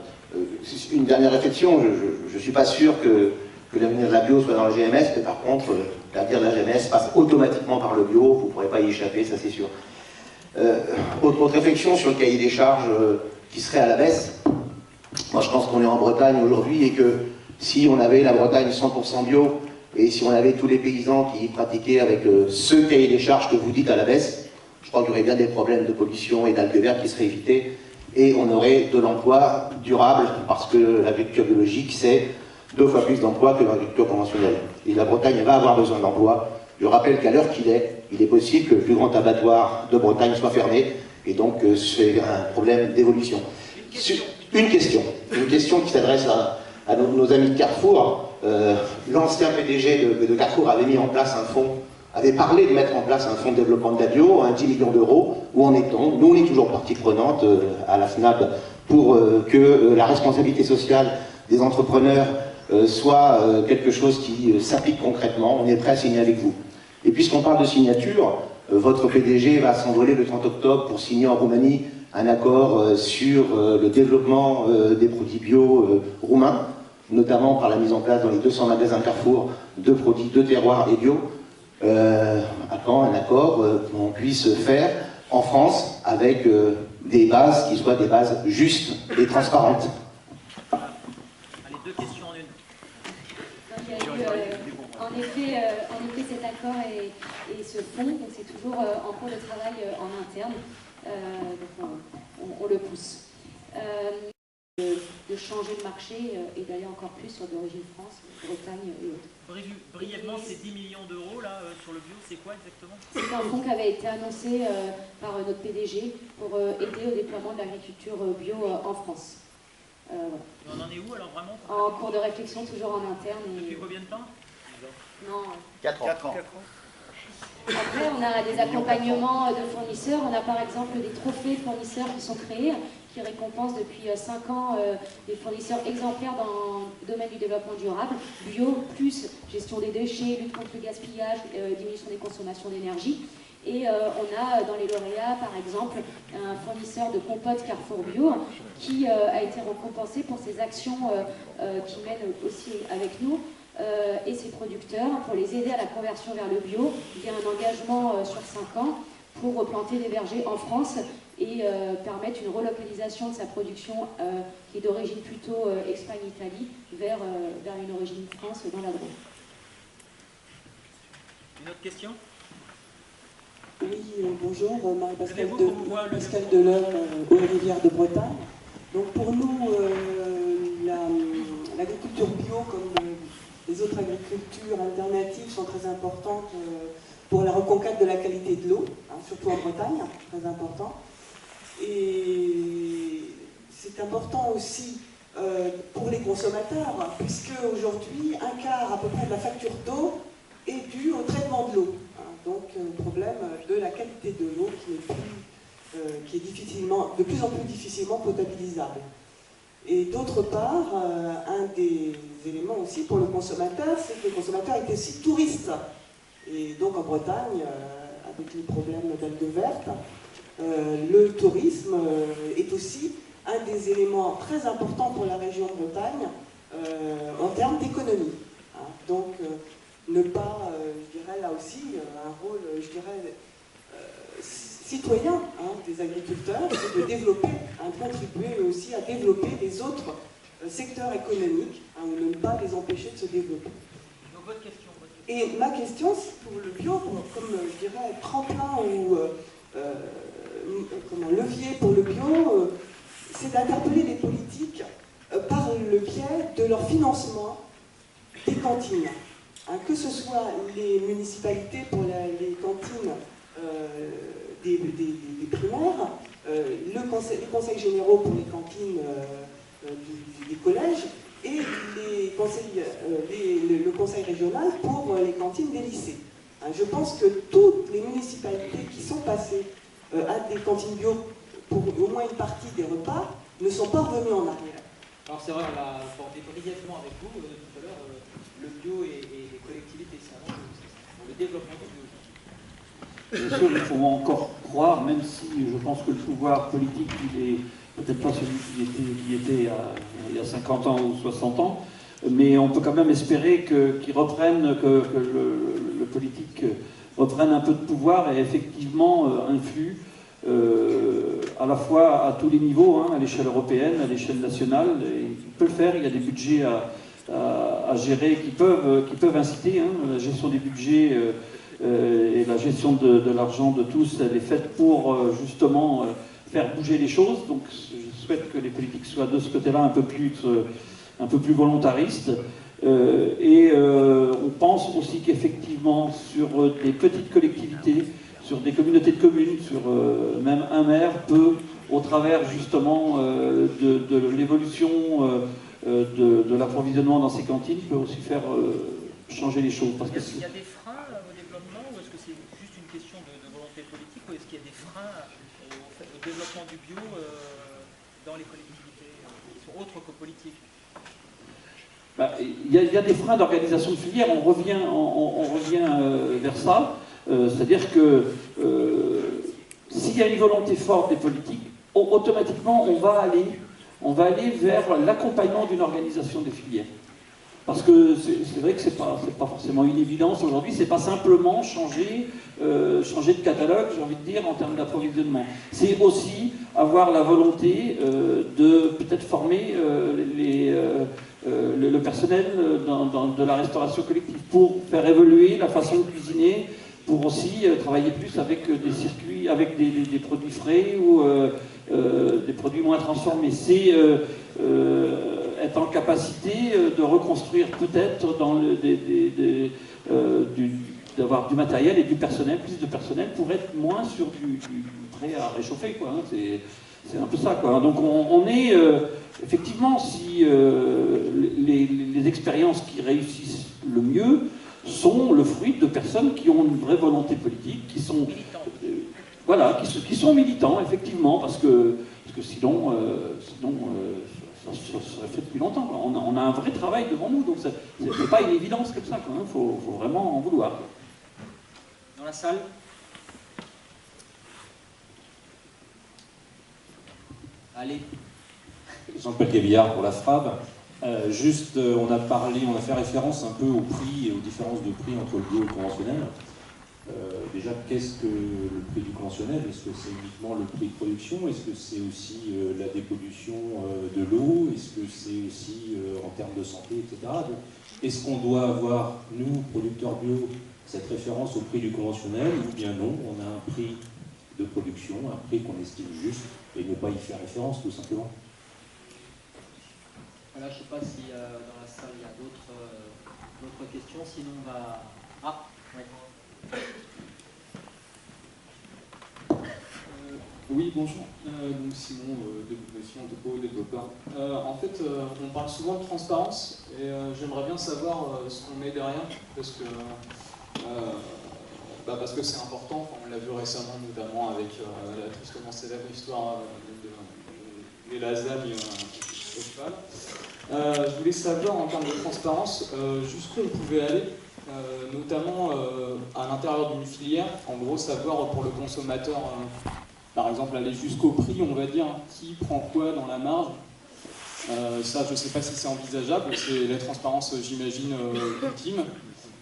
Une dernière réflexion, je ne suis pas sûr que que l'avenir de la bio soit dans la GMS, mais par contre, l'avenir de la GMS passe automatiquement par le bio, vous ne pourrez pas y échapper, ça c'est sûr. Autre réflexion sur le cahier des charges qui serait à la baisse. Moi je pense qu'on est en Bretagne aujourd'hui et que si on avait la Bretagne 100% bio et si on avait tous les paysans qui pratiquaient avec ce cahier des charges que vous dites à la baisse, je crois qu'il y aurait bien des problèmes de pollution et d'algues vertes qui seraient évités et on aurait de l'emploi durable parce que l'agriculture biologique c'est 2 fois plus d'emplois que l'agriculture conventionnelle. Et la Bretagne va avoir besoin d'emplois. Je rappelle qu'à l'heure qu'il est, il est possible que le plus grand abattoir de Bretagne soit fermé et donc c'est un problème d'évolution. Une question qui s'adresse à nos amis de Carrefour. L'ancien PDG de Carrefour avait mis en place un fonds, avait parlé de mettre en place un fonds de développement de la bio, 10 millions d'euros. Où en est-on? Nous, on est toujours partie prenante à la FNAB pour que la responsabilité sociale des entrepreneurs soit quelque chose qui s'applique concrètement. On est prêt à signer avec vous. Et puisqu'on parle de signature, votre PDG va s'envoler le 30 octobre pour signer en Roumanie un accord sur le développement des produits bio roumains, notamment par la mise en place dans les 200 magasins Carrefour de produits de terroir et bio. À quand un accord qu'on puisse faire en France avec des bases qui soient des bases justes et transparentes. Allez, 2 questions en une. Donc, il y a eu, en effet, cet accord et ce fonds, donc c'est toujours en cours de travail en interne, donc on le pousse. De changer le marché et d'aller encore plus sur d'origine France, Bretagne et autres. Brièvement, ces 10 millions d'euros là sur le bio, c'est quoi exactement? C'est un fonds qui avait été annoncé par notre PDG pour aider au déploiement de l'agriculture bio en France. Voilà. On en est où alors vraiment? En cours de réflexion, toujours en interne. Depuis combien de temps? Non. 4 ans. Après, on a des accompagnements de fournisseurs. On a par exemple des trophées fournisseurs qui sont créés, qui récompensent depuis 5 ans des fournisseurs exemplaires dans le domaine du développement durable, bio, plus gestion des déchets, lutte contre le gaspillage, diminution des consommations d'énergie. Et on a dans les lauréats, par exemple, un fournisseur de compote Carrefour Bio qui a été récompensé pour ses actions qu'il mène aussi avec nous. Et ses producteurs pour les aider à la conversion vers le bio via un engagement sur 5 ans pour replanter des vergers en France et permettre une relocalisation de sa production qui est d'origine plutôt Espagne-Italie vers une origine France dans la Drôme. Une autre question? Oui, bonjour, Marie-Pascale Delhomme, aux Rivières de Bretagne. Donc pour nous, l'agriculture bio comme les autres agricultures alternatives sont très importantes pour la reconquête de la qualité de l'eau, surtout en Bretagne, très important. Et c'est important aussi pour les consommateurs, puisque aujourd'hui, un quart à peu près de la facture d'eau est due au traitement de l'eau. Donc, problème de la qualité de l'eau qui est de plus en plus difficilement potabilisable. Et d'autre part, un des éléments aussi pour le consommateur, c'est que le consommateur est aussi touriste. Et donc en Bretagne, avec les problèmes d'algues vertes, le tourisme est aussi un des éléments très importants pour la région de Bretagne en termes d'économie. Donc ne pas, je dirais là aussi, un rôle, je dirais, citoyen des agriculteurs, c'est de développer, de contribuer aussi à développer les autres secteurs économiques, ou ne pas les empêcher de se développer. Donc votre question. Et ma question, c'est pour le bio, comme je dirais tremplin ou levier pour le bio, c'est d'interpeller les politiques par le biais de leur financement des cantines. Que ce soit les municipalités pour les cantines des primaires, les conseils généraux pour les cantines des collèges et le conseil régional pour les cantines des lycées. Je pense que toutes les municipalités qui sont passées à des cantines bio pour au moins une partie des repas ne sont pas revenues en arrière. Alors c'est vrai, on l'a abordé brièvement avec vous tout à l'heure, le bio et les collectivités, c'est avant pour le développement du bio. Bien sûr, il faut encore croire, même si je pense que le pouvoir politique, il est peut-être pas celui qui était il y a 50 ans ou 60 ans, mais on peut quand même espérer qu'ils reprennent, que le politique reprenne un peu de pouvoir et effectivement influe à la fois à tous les niveaux, hein, à l'échelle européenne, à l'échelle nationale. Et il peut le faire, il y a des budgets à gérer qui peuvent inciter, hein, la gestion des budgets et la gestion de l'argent de tous, elle est faite pour justement faire bouger les choses. Donc je souhaite que les politiques soient de ce côté-là un peu plus volontaristes. On pense aussi qu'effectivement sur des petites collectivités, sur des communautés de communes, sur même un maire peut, au travers justement de l'évolution de l'approvisionnement dans ces cantines, peut aussi faire changer les choses. Parce que il y a des freins au développement, ou est-ce que c'est juste une question de volonté politique, ou est-ce qu'il y a des freins au développement du bio dans les collectivités qui sont autres que politiques? Il y a des freins d'organisation de filière, on revient vers ça, c'est-à-dire que s'il y a une volonté forte des politiques, automatiquement on va aller vers l'accompagnement d'une organisation des filières. Parce que c'est vrai que c'est pas forcément une évidence aujourd'hui, c'est pas simplement changer de catalogue, j'ai envie de dire, en termes d'approvisionnement. C'est aussi avoir la volonté de peut-être former le personnel de la restauration collective pour faire évoluer la façon de cuisiner, pour aussi travailler plus avec des circuits, avec des produits frais ou des produits moins transformés. C'est être en capacité de reconstruire peut-être d'avoir du matériel et du personnel, plus de personnel pour être moins sur du prêt à réchauffer, quoi, hein. C'est un peu ça, quoi. Donc on est effectivement, si les expériences qui réussissent le mieux sont le fruit de personnes qui ont une vraie volonté politique, qui sont qui sont militants, effectivement, parce que sinon ça serait fait depuis longtemps, quoi. On a un vrai travail devant nous, donc c'est pas une évidence comme ça, quoi, hein. Faut vraiment en vouloir, quoi. Dans la salle? Allez. Jean-Paul Gavillard pour la FRAB. On a fait référence un peu au prix et aux différences de prix entre le bio et le conventionnel. Déjà, qu'est-ce que le prix du conventionnel? Est-ce que c'est uniquement le prix de production? Est-ce que c'est aussi la dépollution de l'eau? Est-ce que c'est aussi en termes de santé, etc. Donc, est-ce qu'on doit avoir, nous, producteurs bio, cette référence au prix du conventionnel, ou bien non, on a un prix de production, un prix qu'on estime juste, et ne pas y faire référence, tout simplement? Voilà, je ne sais pas si dans la salle il y a d'autres questions, sinon on va... Ah, ouais. Oui, bonjour. Donc Simon, Topo, développeur. En fait, on parle souvent de transparence et j'aimerais bien savoir ce qu'on met derrière, parce que c'est important. Enfin, on l'a vu récemment, notamment avec la tristement célèbre histoire des lasagnes au cheval. Je voulais savoir en termes de transparence jusqu'où on pouvait aller, notamment à l'intérieur d'une filière, en gros savoir pour le consommateur, par exemple aller jusqu'au prix, on va dire, qui prend quoi dans la marge. Ça, je ne sais pas si c'est envisageable, c'est la transparence, j'imagine, ultime,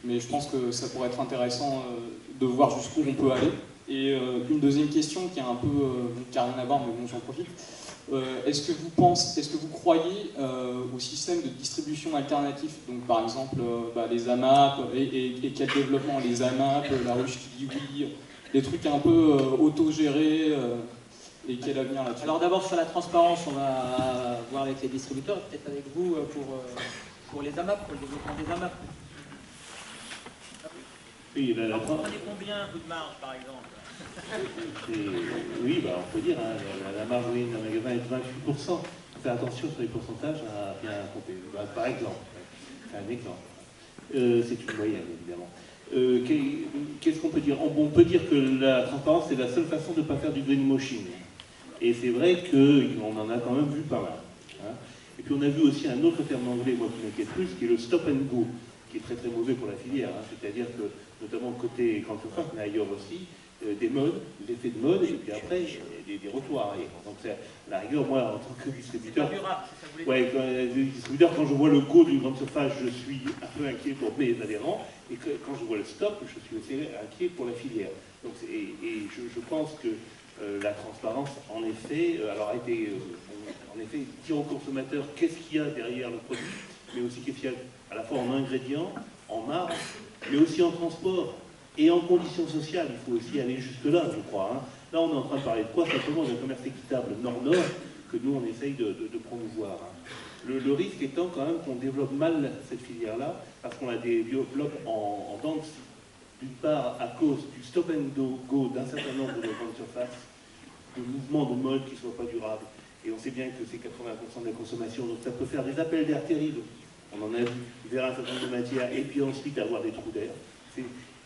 mais je pense que ça pourrait être intéressant de voir jusqu'où on peut aller. Et une deuxième question qui est un peu, qui n'a rien à voir, mais bon, j'en profite. Est-ce que vous croyez au système de distribution alternatif, donc par exemple les AMAP, et quel développement les AMAP, la ruche qui dit oui, des trucs un peu autogérés, et quel avenir là-dessus? Alors d'abord sur la transparence, on va voir avec les distributeurs, peut-être avec vous pour les AMAP, pour le développement des AMAP. Oui, alors vous prenez combien vous de marge par exemple? Oui, on peut dire, hein, la marge moyenne d'un magasin est de 28%. Faites attention sur les pourcentages à bien compter. Par exemple, c'est un exemple. C'est une moyenne, évidemment. Qu'est-ce qu'on peut dire? On peut dire que la transparence, c'est la seule façon de ne pas faire du greenwashing. Et c'est vrai qu'on en a quand même vu pas mal. Hein. Et puis on a vu aussi un autre terme anglais, moi qui m'inquiète plus, qui est le stop and go, qui est très très mauvais pour la filière. Hein. C'est-à-dire que, notamment côté Cantourfat, mais ailleurs aussi, des modes, des effets de mode, et puis après, des retours arrière. Donc, à la rigueur, moi, en tant que distributeur, quand je vois le go d'une grande surface, je suis un peu inquiet pour mes adhérents, et quand je vois le stop, je suis aussi inquiet pour la filière. Donc, je pense que la transparence, en effet, a été, en effet, dire aux consommateurs qu'est-ce qu'il y a derrière le produit, mais aussi qu'est-ce qu'il y a à la fois en ingrédients, en marge, mais aussi en transport et en conditions sociales. Il faut aussi aller jusque-là, je crois. Hein. Là, on est en train de parler de quoi? Simplement d'un commerce équitable nord-nord que nous, on essaye de promouvoir. Hein. Le risque étant quand même qu'on développe mal cette filière-là, parce qu'on la développe en dents de scie. D'une part, à cause du stop and go d'un certain nombre de grandes surfaces, de mouvements de mode qui ne soient pas durables. Et on sait bien que c'est 80% de la consommation, donc ça peut faire des appels d'air terribles. On en a vu vers un certain nombre de matières, et puis ensuite avoir des trous d'air.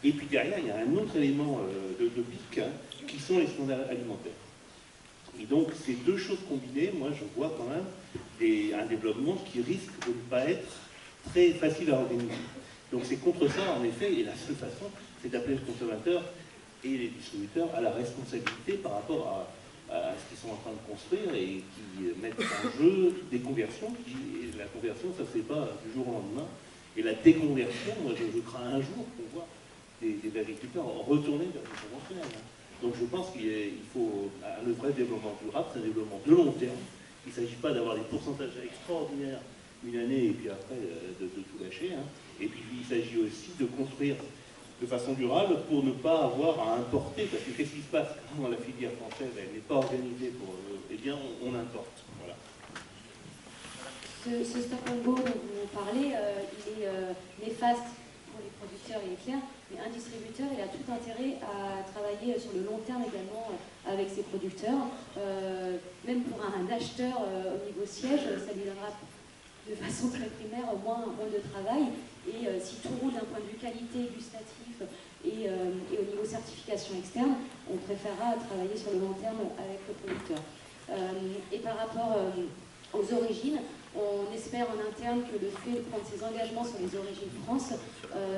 Et puis derrière, il y a un autre élément de pic, hein, qui sont les standards alimentaires. Et donc, ces deux choses combinées, moi, je vois quand même un développement qui risque de ne pas être très facile à organiser. Donc, c'est contre ça, en effet, et la seule façon, c'est d'appeler le consommateur et les distributeurs à la responsabilité par rapport à ce qu'ils sont en train de construire et qui mettent en jeu des conversions. Et la conversion, ça ne se fait pas du jour au lendemain. Et la déconversion, moi, je crains un jour qu'on voit des agriculteurs retourner vers le conventionnel. Hein. Donc je pense qu'il faut le vrai développement durable, c'est un développement de long terme. Il ne s'agit pas d'avoir des pourcentages extraordinaires une année et puis après de tout lâcher. Hein. Et puis il s'agit aussi de construire de façon durable pour ne pas avoir à importer, parce que qu'est-ce qui se passe quand la filière française n'est pas organisée pour... eh bien, on importe. Voilà. Ce stop and go dont vous parlez, il est néfaste pour les producteurs et les clients, mais un distributeur, il a tout intérêt à travailler sur le long terme également avec ses producteurs. Même pour un acheteur au niveau siège, ça lui donnera de façon très primaire moins de travail. Et si tout roule d'un point de vue qualité, gustatif et au niveau certification externe, on préférera travailler sur le long terme avec le producteur. Et par rapport aux origines, on espère en interne que le fait de prendre ses engagements sur les origines France,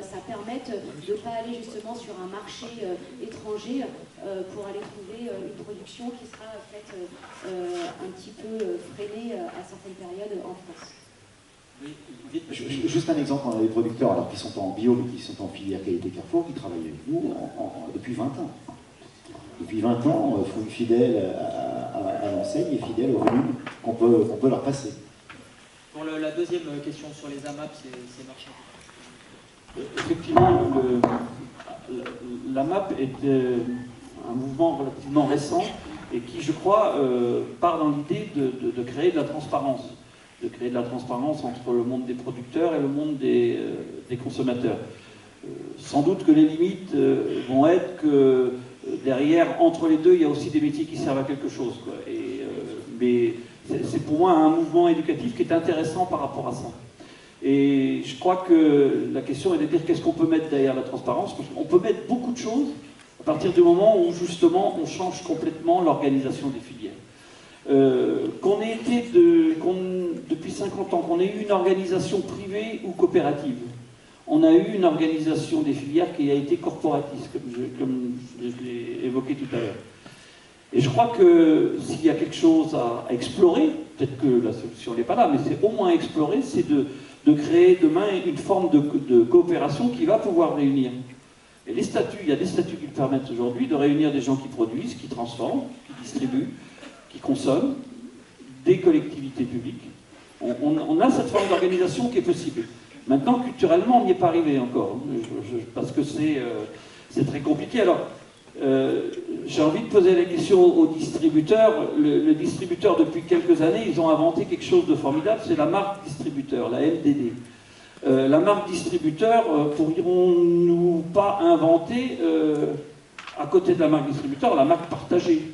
ça permette de ne pas aller justement sur un marché étranger pour aller trouver une production qui sera faite un petit peu freinée à certaines périodes en France. Oui, juste un exemple, on a des producteurs alors, qui sont en bio mais qui sont en filière qualité Carrefour qui travaillent avec nous depuis 20 ans. Depuis 20 ans, sont fidèles à l'enseigne et fidèles au volume qu'on peut leur passer. Pour la deuxième question sur les AMAP, c'est marché. Effectivement, l'AMAP est un mouvement relativement récent et qui, je crois, part dans l'idée de créer de la transparence. De créer de la transparence entre le monde des producteurs et le monde des consommateurs. Sans doute que les limites vont être que derrière, entre les deux, il y a aussi des métiers qui servent à quelque chose, quoi. Mais c'est pour moi un mouvement éducatif qui est intéressant par rapport à ça. Et je crois que la question est de dire qu'est-ce qu'on peut mettre derrière la transparence, parce qu'on peut mettre beaucoup de choses à partir du moment où justement on change complètement l'organisation des filières. Depuis 50 ans, qu'on ait eu une organisation privée ou coopérative, on a eu une organisation des filières qui a été corporatiste, comme je l'ai évoqué tout à l'heure. Et je crois que s'il y a quelque chose à explorer, peut-être que la solution n'est pas là, mais c'est au moins explorer, c'est de créer demain une forme de coopération qui va pouvoir réunir. Et les statuts, il y a des statuts qui permettent aujourd'hui de réunir des gens qui produisent, qui transforment, qui distribuent, qui consomment, des collectivités publiques. On a cette forme d'organisation qui est possible. Maintenant, culturellement, on n'y est pas arrivé encore, parce que c'est très compliqué. Alors, j'ai envie de poser la question aux distributeurs. Le distributeur, depuis quelques années, ils ont inventé quelque chose de formidable, c'est la marque distributeur, la MDD. La marque distributeur, pourrions-nous pas inventer, à côté de la marque distributeur, la marque partagée?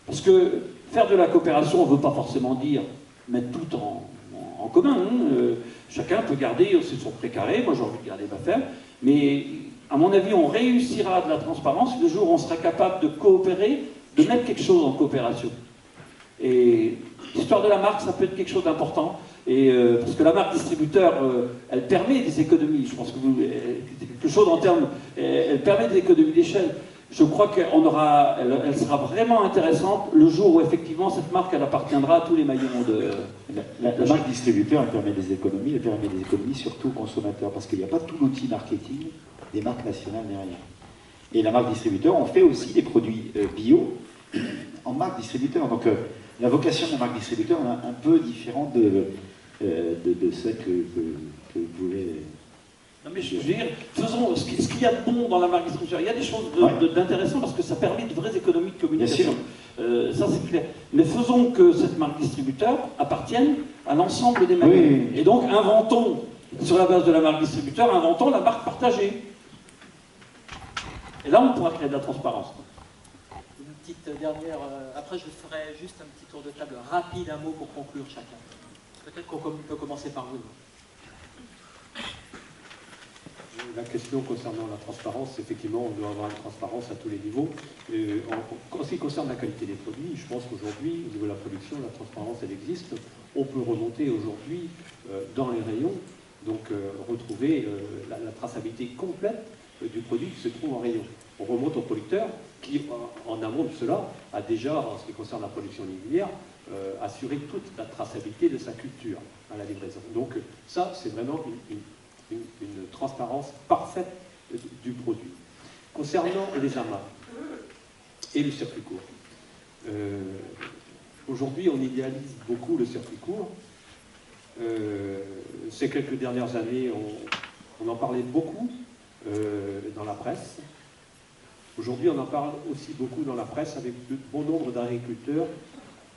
Parce que faire de la coopération, on ne veut pas forcément dire mettre tout en commun. Hein. Chacun peut garder son précaré, moi j'ai envie de garder ma ferme, mais à mon avis, on réussira de la transparence le jour où on sera capable de coopérer, de mettre quelque chose en coopération. Et l'histoire de la marque, ça peut être quelque chose d'important, parce que la marque distributeur, elle permet des économies. Je pense que c'est quelque chose en termes, elle permet des économies d'échelle. je crois elle sera vraiment intéressante le jour où effectivement cette marque elle appartiendra à tous les maillons de... La marque distributeur, elle permet des économies surtout aux consommateurs, parce qu'il n'y a pas tout l'outil marketing des marques nationales derrière. Et la marque distributeur, on fait aussi des produits bio en marque distributeur. Donc la vocation de la marque distributeur est un peu différente de celle que vous pouvez... Non mais je veux dire, faisons ce qu'il y a de bon dans la marque distributeur. Il y a des choses d'intéressant parce que ça permet de vraies économies de communication. Ça c'est clair. Mais faisons que cette marque distributeur appartienne à l'ensemble des maillons. Oui. Et donc inventons, sur la base de la marque distributeur, inventons la marque partagée. Et là on pourra créer de la transparence. Une petite dernière, après je ferai juste un petit tour de table rapide, un mot pour conclure chacun. Peut-être qu'on peut commencer par vous. La question concernant la transparence, effectivement, on doit avoir une transparence à tous les niveaux. En ce qui concerne la qualité des produits, je pense qu'aujourd'hui, au niveau de la production, la transparence, elle existe. On peut remonter aujourd'hui dans les rayons, donc retrouver la traçabilité complète du produit qui se trouve en rayon. On remonte au producteur qui, en amont de cela, a déjà, en ce qui concerne la production linéaire, assuré toute la traçabilité de sa culture à la livraison. Donc ça, c'est vraiment une transparence parfaite du produit. Concernant les amas et le circuit court, aujourd'hui on idéalise beaucoup le circuit court. Ces quelques dernières années, on en parlait beaucoup dans la presse. Aujourd'hui on en parle aussi beaucoup dans la presse avec de bon nombre d'agriculteurs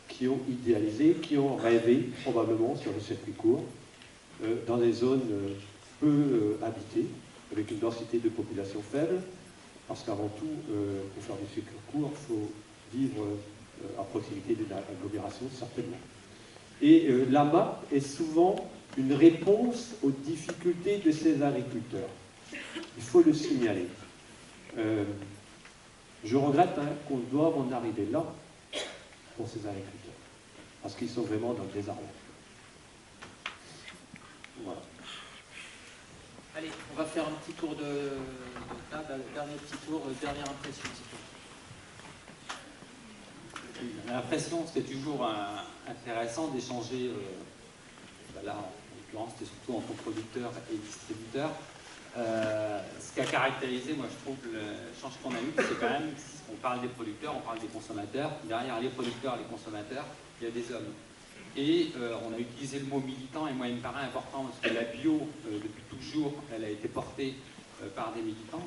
qui ont idéalisé, qui ont rêvé probablement sur le circuit court dans des zones peu habité, avec une densité de population faible, parce qu'avant tout, pour faire du circuit court, il faut vivre à proximité de l'agglomération, certainement. Et l'AMA est souvent une réponse aux difficultés de ces agriculteurs. Il faut le signaler. Je regrette qu'on doive en arriver là pour ces agriculteurs, parce qu'ils sont vraiment dans le désarroi. Voilà. Allez, on va faire un petit tour de table, dernier petit tour, dernière impression. L'impression, c'était toujours intéressant d'échanger, là en l'occurrence c'était surtout entre producteurs et distributeurs. Ce qui a caractérisé, moi je trouve, l'échange qu'on a eu, c'est quand même, on parle des producteurs, on parle des consommateurs, derrière les producteurs et les consommateurs, il y a des hommes. Et on a utilisé le mot militant, et moi il me paraît important parce que la bio, depuis toujours, elle a été portée par des militants.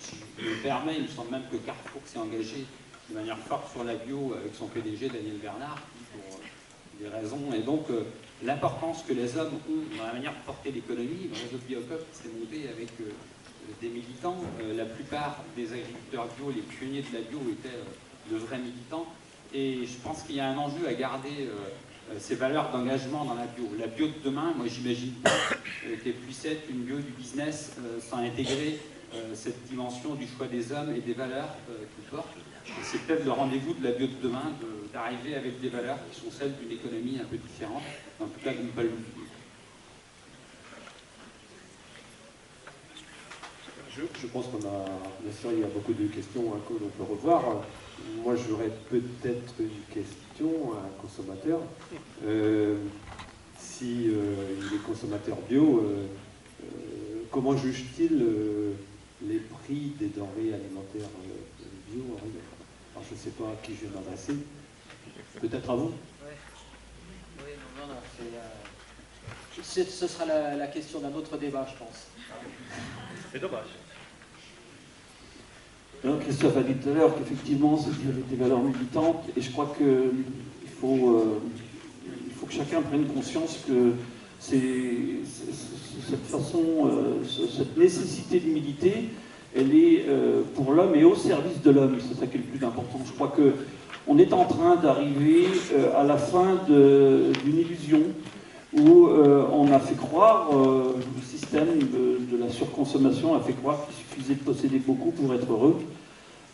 Si je me permets, il me semble même que Carrefour s'est engagé de manière forte sur la bio avec son PDG Daniel Bernard, pour des raisons. Et donc l'importance que les hommes ont dans la manière de porter l'économie, le réseau Biocop s'est monté avec des militants. La plupart des agriculteurs bio, les pionniers de la bio, étaient de vrais militants. Et je pense qu'il y a un enjeu à garder ces valeurs d'engagement dans la bio. La bio de demain, moi j'imagine pas qu'elle puisse être une bio du business sans intégrer cette dimension du choix des hommes et des valeurs qu'ils portent. C'est peut-être le rendez-vous de la bio de demain, d'arriver avec des valeurs qui sont celles d'une économie un peu différente, en tout cas de ne pas l'oublier. Je pense qu'on a, bien sûr, il y a beaucoup de questions que l'on peut revoir. Moi, j'aurais peut-être une question à un consommateur. Si il est consommateur bio, comment juge-t-il les prix des denrées alimentaires bio? Alors, je ne sais pas à qui je vais m'adresser. Peut-être à vous? Oui, non, ce sera la question d'un autre débat, je pense. C'est dommage. Alors, Christophe a dit tout à l'heure qu'effectivement c'était des valeurs militantes, et je crois qu'il faut que chacun prenne conscience que cette façon, cette nécessité de militer, elle est pour l'homme et au service de l'homme. C'est ça qui est le plus important. Je crois qu'on est en train d'arriver à la fin d'une illusion où on a fait croire, le système de la surconsommation a fait croire qu'il suffisait de posséder beaucoup pour être heureux.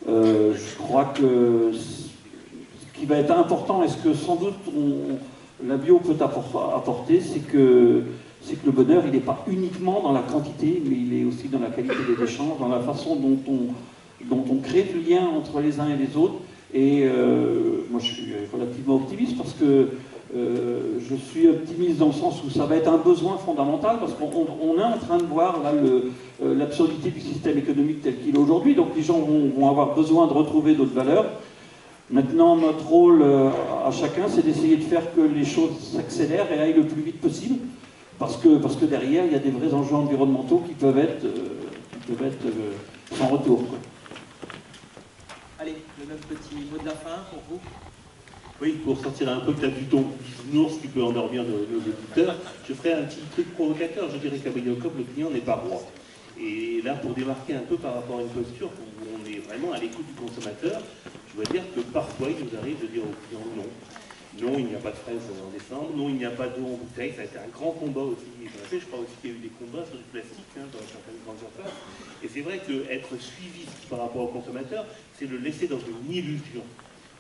Je crois que ce qui va être important, et ce que sans doute la bio peut apporter, c'est que le bonheur, il n'est pas uniquement dans la quantité, mais il est aussi dans la qualité des échanges, dans la façon dont dont on crée du lien entre les uns et les autres. Et moi, je suis relativement optimiste parce que je suis optimiste dans le sens où ça va être un besoin fondamental, parce qu'on est en train de voir là l'absurdité du système économique tel qu'il est aujourd'hui. Donc les gens vont avoir besoin de retrouver d'autres valeurs. Maintenant, notre rôle à chacun, c'est d'essayer de faire que les choses s'accélèrent et aillent le plus vite possible, parce que derrière, il y a des vrais enjeux environnementaux qui peuvent être sans retour, quoi. Allez, le même petit mot de la fin pour vous. Oui, pour sortir un peu peut-être du ton bisounours qui peut endormir nos auditeurs, je ferai un petit truc provocateur. Je dirais qu'à Biocop, le client n'est pas roi. Et là, pour démarquer un peu par rapport à une posture où on est vraiment à l'écoute du consommateur, je dois dire que parfois, il nous arrive de dire au client non. Non, il n'y a pas de fraises en décembre. Non, il n'y a pas d'eau en bouteille. Ça a été un grand combat aussi. Je crois aussi qu'il y a eu des combats sur du plastique dans certaines grandes surfaces. Et c'est vrai qu'être suivi par rapport au consommateur, c'est le laisser dans une illusion.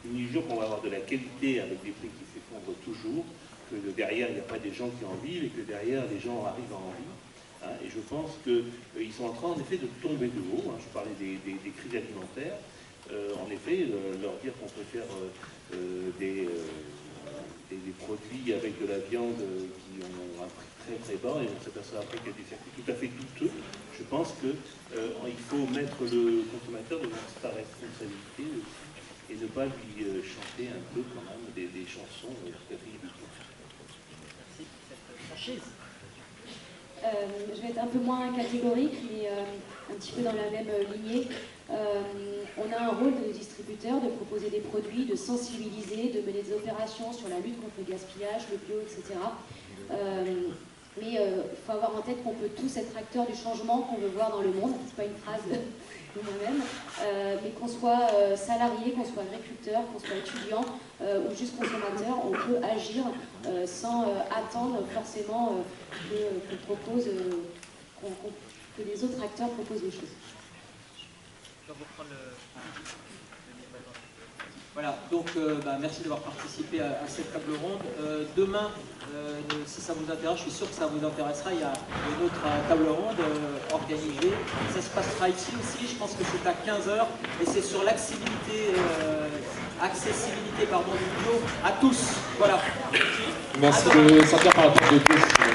Une illusion qu'on va avoir de la qualité avec des prix qui s'effondrent toujours, que derrière, il n'y a pas des gens qui en vivent et que derrière, les gens arrivent à en vivre. Et je pense qu'ils sont en train, en effet, de tomber de haut. Je parlais des crises alimentaires. En effet, leur dire qu'on peut faire des produits avec de la viande qui ont un prix très très bas et on s'aperçoit après qu'il y a des circuits tout à fait douteux. Je pense qu'il faut mettre le consommateur devant sa responsabilité aussi et ne pas lui chanter un peu quand même des chansons tout à fait inutiles. Merci pour cette franchise. Je vais être un peu moins catégorique, mais un petit peu dans la même lignée. On a un rôle de distributeur, de proposer des produits, de sensibiliser, de mener des opérations sur la lutte contre le gaspillage, le bio, etc. Mais il faut avoir en tête qu'on peut tous être acteurs du changement qu'on veut voir dans le monde. C'est pas une phrase de moi-même, mais qu'on soit salarié, qu'on soit agriculteur, qu'on soit étudiant ou juste consommateur, on peut agir sans attendre forcément que les autres acteurs proposent des choses. Je vais reprendre le voilà, donc merci d'avoir participé à cette table ronde. Demain, si ça vous intéresse, je suis sûr que ça vous intéressera, il y a une autre table ronde organisée. Ça se passera ici aussi, je pense que c'est à 15h, et c'est sur l'accessibilité du bio à tous. Voilà. Merci de sortir par la porte de gauche.